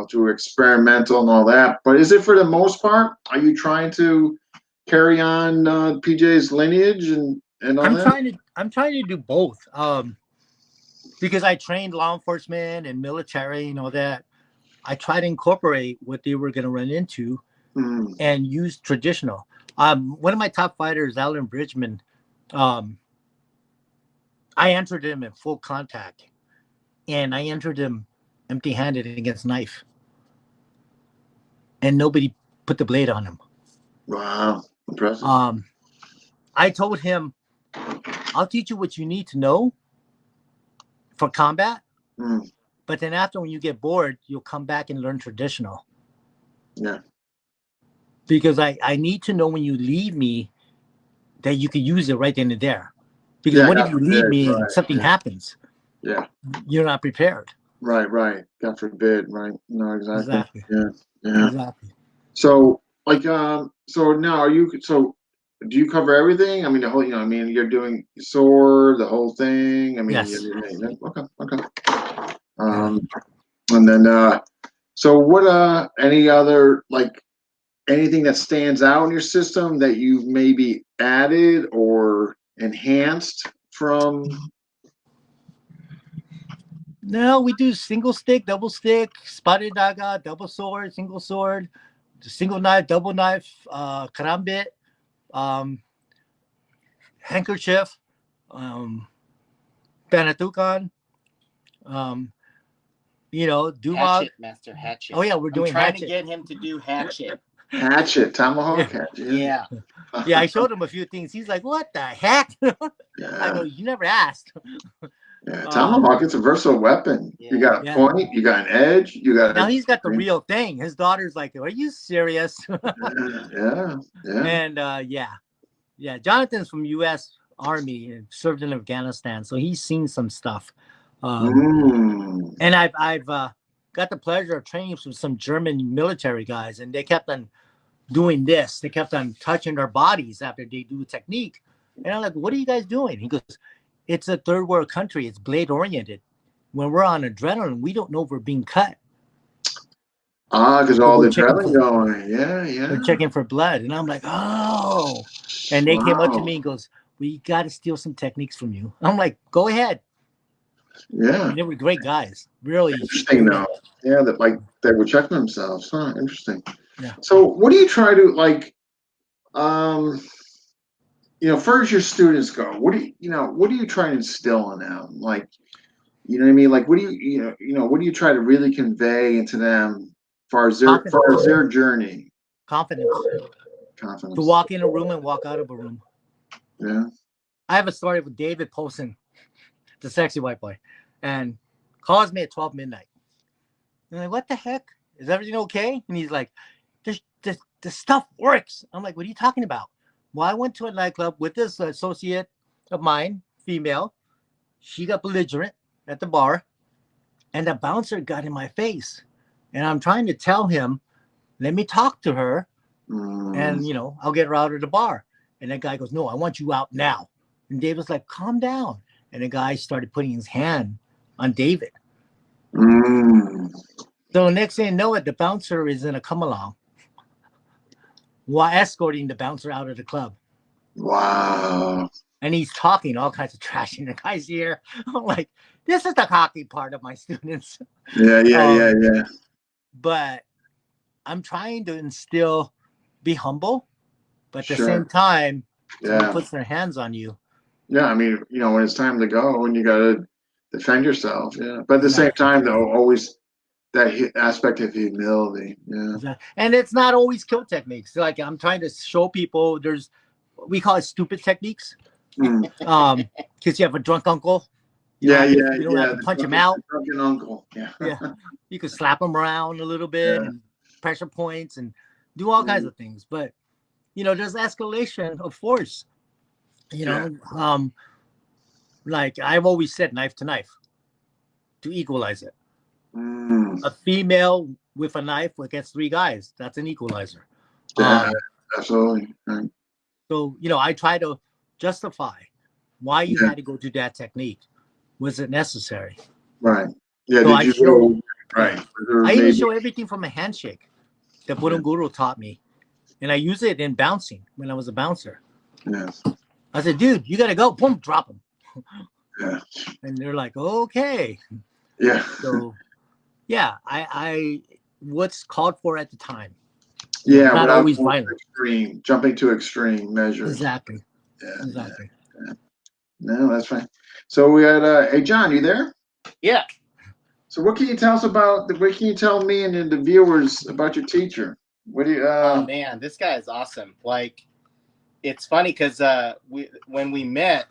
through experimental and all that. But is it for the most part? Are you trying to carry on PJ's lineage and all that? I'm trying to do both. Because I trained law enforcement and military and all that. I try to incorporate what they were going to run into Mm, and use traditional. One of my top fighters, Alan Bridgman, um, I entered him in full contact, and I entered him empty-handed against knife, and nobody put the blade on him. wow, impressive. I told him, "I'll teach you what you need to know for combat, Mm, but then after when you get bored, you'll come back and learn traditional." yeah, Because I need to know when you leave me that you can use it right then and there. Because yeah. what if God you leave forbid. me and Right. something happens? Yeah. You're not prepared. Right. God forbid. Right. No, exactly. Exactly. Yeah. Exactly. So, so now do you cover everything? I mean, the whole, I mean, you're doing sword, the whole thing. I mean, Yes. okay. Yeah. Um, and then, so any other, like, anything that stands out in your system that you've maybe added or enhanced from? No, we do single stick, double stick, spotted daga, double sword, single knife, double knife, karambit, um, handkerchief, um, panatukan, um, dumag. Hatchet, Master Hatchet. Oh yeah, we're I'm doing trying to hatchet. get him to do Hatchet. Hatchet, tomahawk Yeah. hatchet. Yeah. Yeah, I showed him a few things. He's like, "What the heck?" I Yeah. go, "You never asked." Yeah, Um, tomahawk, it's a versatile weapon. You Yeah. got a yeah. point, you got an edge, you got Now a. he's got the real thing. His daughter's like, "Are you serious?" Yeah. And yeah. Jonathan's from U.S. Army and served in Afghanistan, so he's seen some stuff. Mm. And I've got the pleasure of training some German military guys, and they kept on doing this. They kept on touching their bodies after they do a technique, and I'm like, "What are you guys doing?" He goes, "It's a third world country. It's blade oriented. When we're on adrenaline, we don't know if we're being cut, Because so all we're the checking adrenaline for going. Yeah. blood." And I'm like, "Oh!" And they came up to Wow. me and goes, "We got to steal some techniques from you." I'm like, "Go ahead." Yeah. And they were great guys, really Interesting human. though. Yeah, that like they were checking themselves. Huh, interesting. Yeah. So what do you try to like um far as your students go, what do you try to instill in them? Like, you know what I mean? Like what do what do you try to really convey into them far Confidence. as their journey? Confidence. To Confidence. walk in a room and walk out of a room. Yeah. I have a story with David Polson, the sexy white boy, and calls me at 12 midnight. And I'm like, "What the heck? Is everything okay?" And he's like, the stuff works. I'm like, "What are you talking about?" Well, I went to a nightclub with this associate of mine, female. She got belligerent at the bar, and the bouncer got in my face. And I'm trying to tell him, let me talk to her, Mm, and I'll get her out of the bar. And that guy goes, "No, I want you out now." And David's like, "Calm down." And the guy started putting his hand on David. mm, So next thing you know it, the bouncer is in a come along while escorting the bouncer out of the club. wow. And he's talking all kinds of trash in the guy's ear. I'm like, this is the cocky part of my students. Yeah. But I'm trying to instill, be humble, but at the same Sure. time, someone Yeah. puts their hands on you. Yeah. I mean, when it's time to go and you got to defend yourself. Yeah. But at the same Exactly. time, though, always that aspect of humility. Yeah. Exactly. And it's not always kill techniques. Like I'm trying to show people we call it stupid techniques. Mm. Because you have a drunk uncle. Yeah. You don't have to punch him out. The drunken uncle. Yeah. Yeah. You can slap him around a little bit Yeah. and pressure points and do all kinds Mm. of things. But there's escalation of force. You Yeah. know, like I've always said, knife to knife. to equalize it. Mm. A female with a knife against 3 guys, that's an equalizer. Yeah, absolutely. Right. So, I try to justify why you had to go do that technique. Was it necessary? Right. Yeah. So Did I you show, go right? I even Maybe. show everything from a handshake that Punonguro taught me. And I use it in bouncing when I was a bouncer. Yes. I said, dude, you got to go. Boom, drop him. Yeah. And they're like, okay. Yeah. So, yeah, I what's called for at the time. Yeah. Not Without always going to violent. extreme, jumping to extreme measures. Exactly. Yeah. Exactly. Yeah. No, that's fine. So we had, hey, John, you there? Yeah. So what can you tell us about, what can you tell me and the viewers about your teacher? What do you, Oh man, this guy is awesome. Like, it's funny because when we met,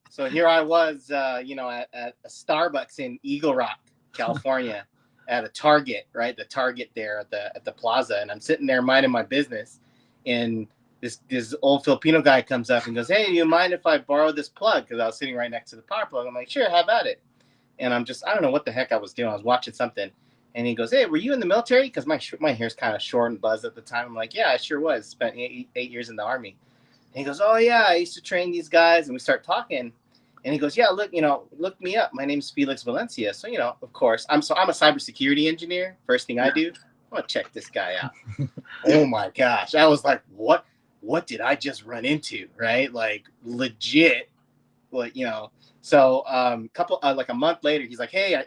so here I was, at a Starbucks in Eagle Rock, California, at a Target, right? The Target there at the plaza, and I'm sitting there minding my business, and this old Filipino guy comes up and goes, "Hey, do you mind if I borrow this plug?" Because I was sitting right next to the power plug. I'm like, "Sure, have at it." And I don't know what the heck I was doing. I was watching something. And he goes, "Hey, were you in the military?" Because my hair's kind of short and buzzed at the time. I'm like, "Yeah, I sure was. Spent 8 years in the Army." And he goes, "Oh, yeah, I used to train these guys." And we start talking. And he goes, "Yeah, look me up. My name's Felix Valencia." So, of course, I'm a cybersecurity engineer. First thing I do, I'm going to check this guy out. Oh, my gosh. I was like, what did I just run into, right? Like, legit. Like, So like a month later, he's like, "Hey,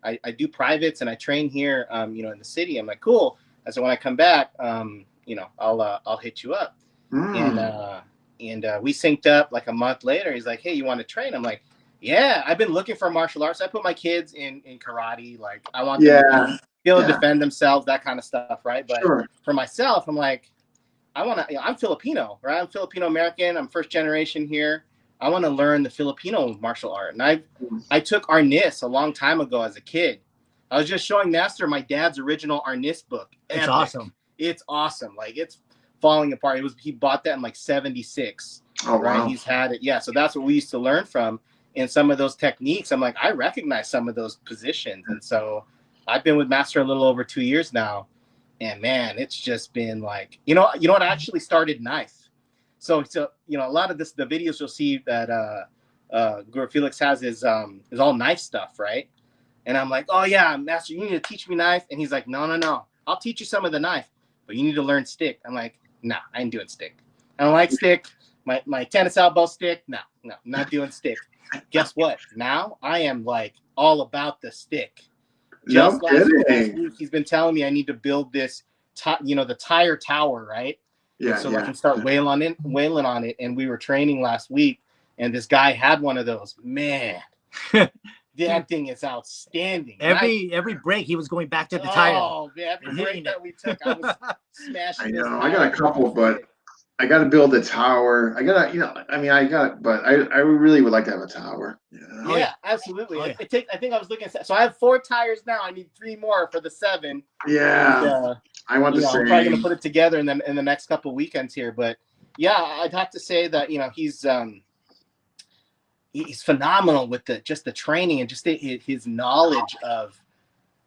I do privates and I train here, in the city." I'm like, "Cool." I said, "When I come back, I'll hit you up." And we synced up like a month later. He's like, "Hey, you want to train?" I'm like, "Yeah, I've been looking for martial arts. I put my kids in karate. Like, I want them to be able to defend themselves, that kind of stuff, right?" But for myself, I'm like, I'm Filipino, right? I'm Filipino American. I'm first generation here. I want to learn the Filipino martial art. And I took Arnis a long time ago as a kid. I was just showing Master my dad's original Arnis book. It's awesome. It's awesome. Like, it's falling apart. He bought that in like 76. Oh, right? Wow. He's had it. Yeah. So that's what we used to learn from. And some of those techniques, I'm like, I recognize some of those positions. And so I've been with Master a little over 2 years now. And man, it's just been like, what, I actually started knife. So a lot of the videos you'll see that Guro Felix has is all knife stuff, right? And I'm like, "Oh yeah, Master, you need to teach me knife." And he's like, "No, I'll teach you some of the knife, but you need to learn stick." I'm like, "Nah, I ain't doing stick. I don't like stick. My tennis elbow stick. No, I'm not doing stick." Guess what? Now I am like all about the stick. Just last week, he's been telling me I need to build this, the tire tower, right? Yeah. So I can start wailing on it. And we were training last week, and this guy had one of those. Man, that thing is outstanding. Every break, he was going back to the tire. Oh, man, every break that we took, I was smashing. I know. I got a couple, but I got to build a tower. I really would like to have a tower. Yeah, absolutely. I think I was looking at, so I have 4 tires now. I need 3 more for the 7. Yeah. And, I want the same. I'm probably going to put it together in the next couple of weekends here. But yeah, I'd have to say that, he's phenomenal with the training and just his knowledge of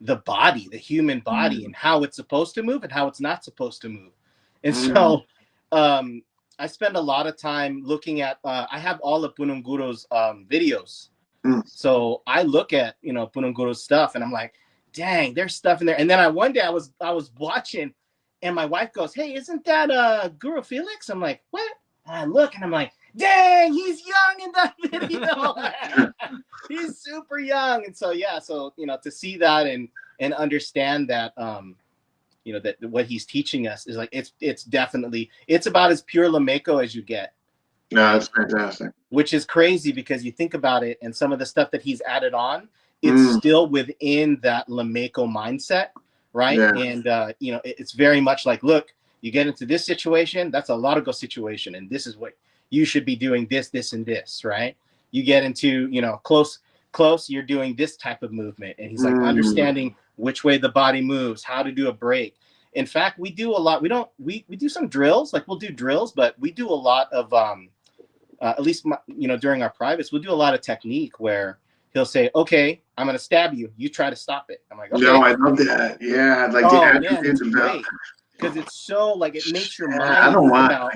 the body, the human body, and how it's supposed to move and how it's not supposed to move. And so I spend a lot of time looking at, I have all of Punonguro's videos. So I look at, Punonguro's stuff and I'm like, dang, there's stuff in there. And then one day I was watching and my wife goes, "Hey, isn't that Guro Felix?" I'm like, "What?" And I look and I'm like, dang, he's young in that video. He's super young. And so, yeah, to see that and understand that, that what he's teaching us is like, it's definitely, it's about as pure Lameco as you get. No, that's fantastic. Which is crazy because you think about it and some of the stuff that he's added on, it's still within that Lameco mindset, right? Yeah. And, it's very much like, look, you get into this situation, that's a Largo situation, and this is what you should be doing, this, and this, right? You get into, close, you're doing this type of movement. And he's like understanding which way the body moves, how to do a break. In fact, we do a lot. We do some drills, like we'll do drills, but we do a lot of, at least, during our privates, we'll do a lot of technique where he'll say, "Okay, I'm gonna stab you. You try to stop it. I'm like, okay. No, I love that. Yeah, like Oh the man, attributes it's about. great because it's so like it makes your I mind don't think want. about,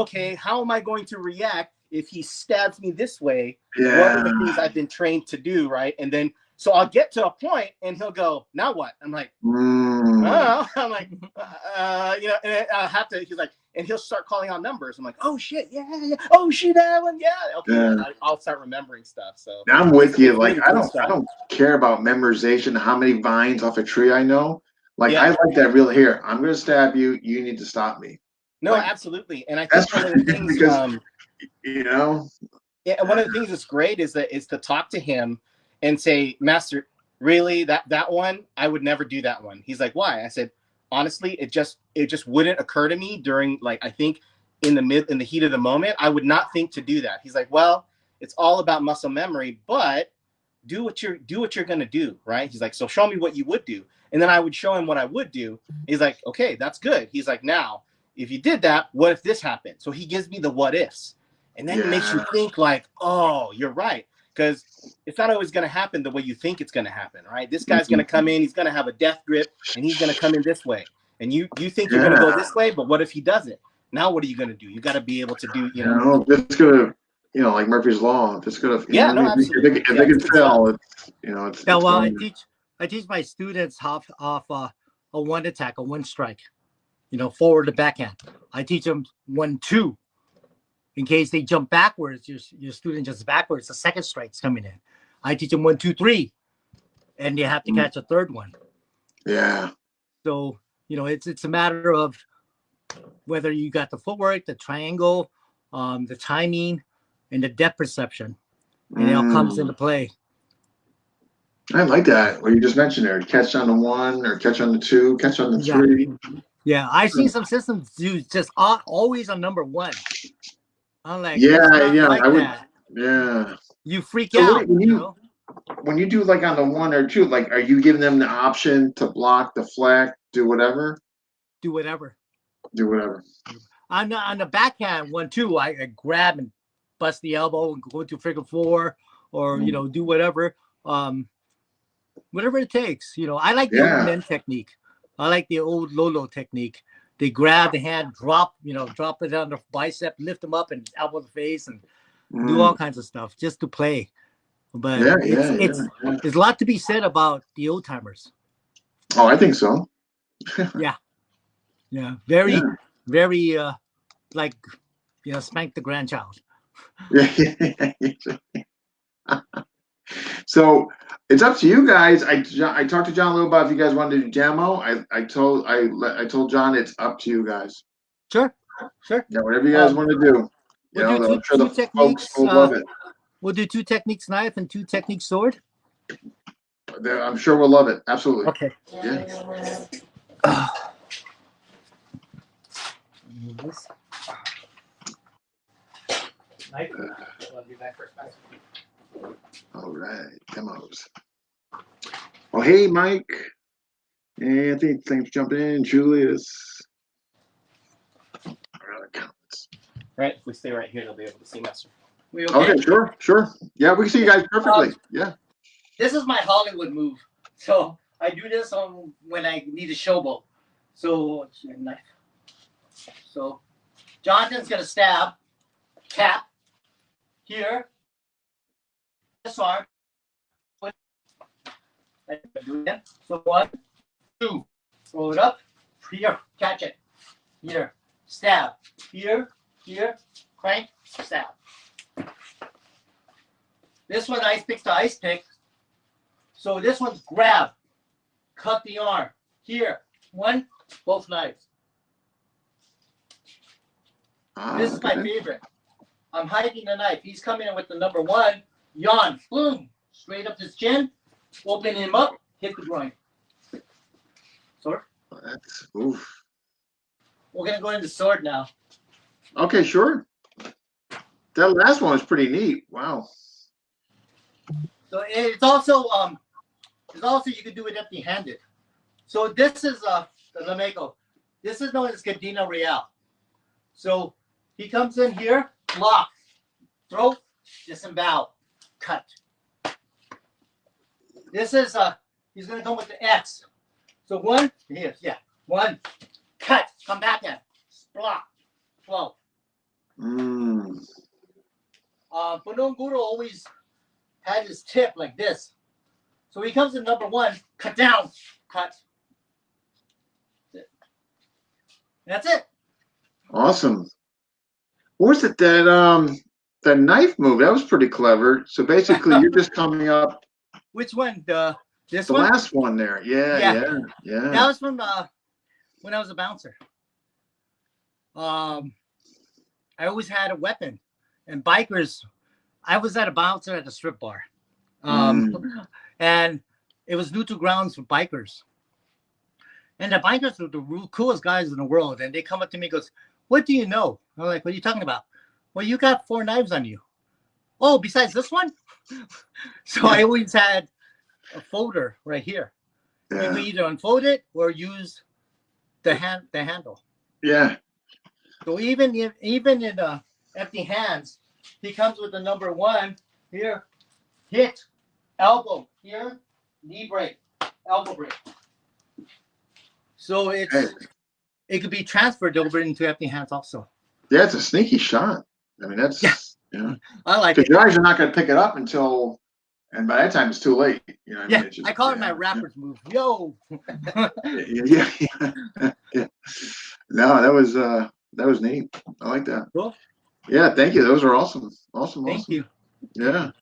okay, how am I going to react if he stabs me this way? Yeah. What are the things I've been trained to do, right? And then so I'll get to a point and he'll go, now what? I'm like, oh, I'm like, you know, and I'll have to. He's like, and he'll start calling out numbers. I'm like, oh shit, yeah. Oh shit, that one, yeah. Okay, Yeah. I'll start remembering stuff. So I'm with you. it's Like really I cool don't stuff. care about memorization, how many vines off a tree I know. Like Yeah. I like that real here. I'm gonna stab you. You need to stop me. No, Like, absolutely. And I that's think one of the things, because you know. yeah, and one of the things that's great is to talk to him and say, Master, really that one, I would never do that one. He's like, why? I said, honestly, it just wouldn't occur to me during, like, I think in the heat of the moment, I would not think to do that. He's like, well, it's all about muscle memory, but do what you're gonna do, right? He's like, so show me what you would do. And then I would show him what I would do. He's like, okay, that's good. He's like, now, if you did that, what if this happened? So he gives me the what ifs. And then it makes you think like, oh, you're right. Because it's not always going to happen the way you think it's going to happen, right? This guy's going to come in, he's going to have a death grip, and he's going to come in this way. And you think you're going to go this way, but what if he doesn't? Now what are you going to do? You got to be able to do, you know. It's gonna, like Murphy's Law. It's gonna, Yeah, no, absolutely. If they can fail, it's Yeah, well, going. I teach my students off a one attack, a one strike, forward to backhand. I teach them 1-2. In case they jump backwards, your student jumps backwards, the second strike's coming in. I teach them 1-2-3, and you have to catch a third one. Yeah. So it's a matter of whether you got the footwork, the triangle, the timing, and the depth perception, and it all comes into play. I like that. What you just mentioned there: catch on the 1, or catch on the 2, catch on the 3. Yeah, I've seen some systems do just always on number 1. I'm like, yeah, like I would. that. Yeah. You freak So out. when you do like on the 1 or 2, like, are you giving them the option to block, deflect, do whatever? Do whatever. Do whatever. On the backhand 1-2, I grab and bust the elbow and go to figure 4, or do whatever. Whatever it takes. I like the old men technique. I like the old Lolo technique. They grab the hand, drop it on the bicep, lift them up, and elbow the face, and do all kinds of stuff just to play. But there's a lot to be said about the old timers. Oh, I think so. Yeah. Very, very like spank the grandchild. So it's up to you guys. I talked to John a little about if you guys wanted to do demo. I told John it's up to you guys. Sure. Yeah, whatever you guys want to do. We'll do I'm sure the techniques. Folks will love it. We'll do 2 techniques knife and 2 techniques sword. I'm sure we'll love it. Absolutely. Okay. Yeah. All right, demos. Oh, hey, Mike. Anthony, thanks for jumping in. Julius. Right, if we stay right here, they'll be able to see Master. We okay? Okay, sure. Yeah, we can see you guys perfectly. Yeah. This is my Hollywood move. So I do this when I need a showboat. So knife. So Jonathan's gonna stab, tap here. This arm. Do it. So 1, 2, roll it up. Here, catch it. Here, stab. Here, crank, stab. This one ice pick to ice pick. So this one's grab, cut the arm. Here, 1, both knives. This is my favorite. I'm hiding the knife. He's coming in with the number 1. Yawn, boom, straight up his chin. Open him up, hit the groin. Sword. That's oof. We're gonna go into sword now. Okay, sure. That last one was pretty neat. Wow. So it's also you can do it empty-handed. So this is the Lameco. This is known as Cadena Real. So he comes in here, block, throw, disembowel, cut. This is he's gonna come with the X. So one, here, yeah. One, cut, come back in. Block, flow. Punonguro always had his tip like this. So he comes to number one, cut down, cut. That's it. Awesome. What was it that knife move? That was pretty clever. So basically, you're just coming up. Which one? This The one? last one there. Yeah. That was from when I was a bouncer. I always had a weapon, and bikers. I was at a bouncer at a strip bar, and it was neutral grounds for bikers. And the bikers were the coolest guys in the world. And they come up to me and goes, "What do you know?" I'm like, "What are you talking about?" "Well, you got 4 knives on you." "Oh, besides this one?" So I always had a folder right here. Yeah. You can either unfold it or use the handle. Yeah. So even in empty hands, he comes with the number 1 here, hit, elbow here, knee break, elbow break. So it could be transferred over into empty hands also. Yeah, it's a sneaky shot. I mean, that's I like because it. your eyes are not going to pick it up until, and by that time it's too late. You know what I mean? It's just, I call it my rapper's move. Yo. Yeah. No, that was neat. I like that. Cool. Yeah, thank you. Those are awesome. Thank you. Yeah.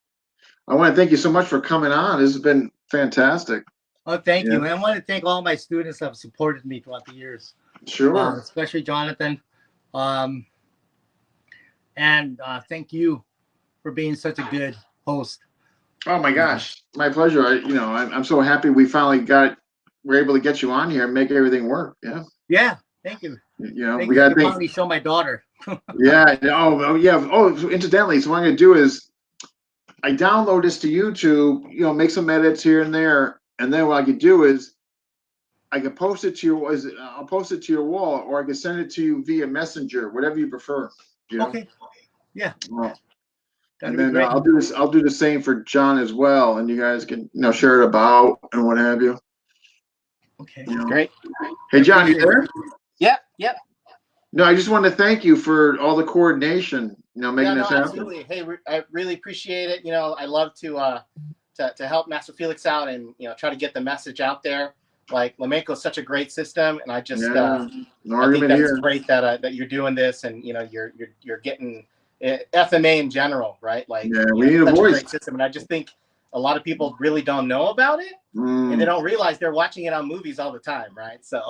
I want to thank you so much for coming on. This has been fantastic. Oh, thank you. And I want to thank all my students that have supported me throughout the years. Sure. Especially Jonathan. And thank you for being such a good host. Oh my gosh, my pleasure. I'm so happy we finally we're able to get you on here and make everything work. Yeah. Yeah. Thank you. We got to finally show my daughter. Yeah. Oh, yeah. Oh, so incidentally, so what I'm going to do is I download this to YouTube, make some edits here and there. And then what I could do is I can post it to I'll post it to your wall, or I can send it to you via Messenger, whatever you prefer. Okay. Yeah. And then I'll do the same for John as well, and you guys can share it about and what have you. Okay. Great. Hey, John, you there? Yep. No, I just want to thank you for all the coordination, making this happen. Absolutely. Hey, I really appreciate it. I love to help Master Felix out and try to get the message out there. Like, Lameco is such a great system, and I just no I argument think here. that's great that you're doing this, and you're getting FMA in general, right? Like, we need a voice. Great system, and I just think a lot of people really don't know about it, and they don't realize they're watching it on movies all the time, right? So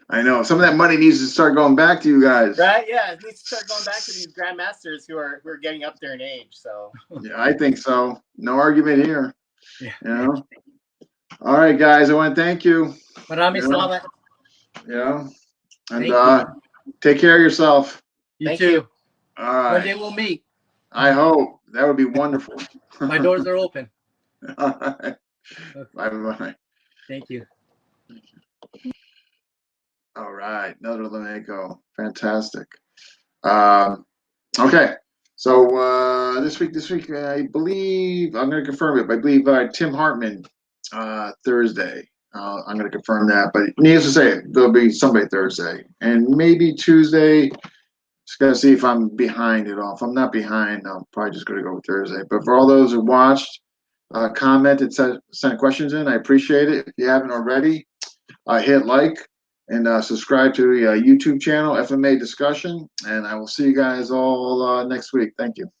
I know some of that money needs to start going back to you guys, right? Yeah, it needs to start going back to these grandmasters who are getting up there in age. So yeah, I think so. No argument here. Yeah. All right, guys. I want to thank you. Salamat. And take care of yourself. You too. All right. One day we'll meet. I hope that would be wonderful. My doors are open. All right. Bye. Thank you. All right, another Lameco. Fantastic. Okay, so this week, I believe I'm going to confirm it. But I believe Tim Hartman Thursday. I'm going to confirm that. But needless to say, there'll be somebody Thursday and maybe Tuesday. Just got to see if I'm behind at all. If I'm not behind, I'm probably just going to go with Thursday. But for all those who watched, commented, sent questions in, I appreciate it. If you haven't already, hit like and subscribe to the YouTube channel, FMA Discussion. And I will see you guys all next week. Thank you.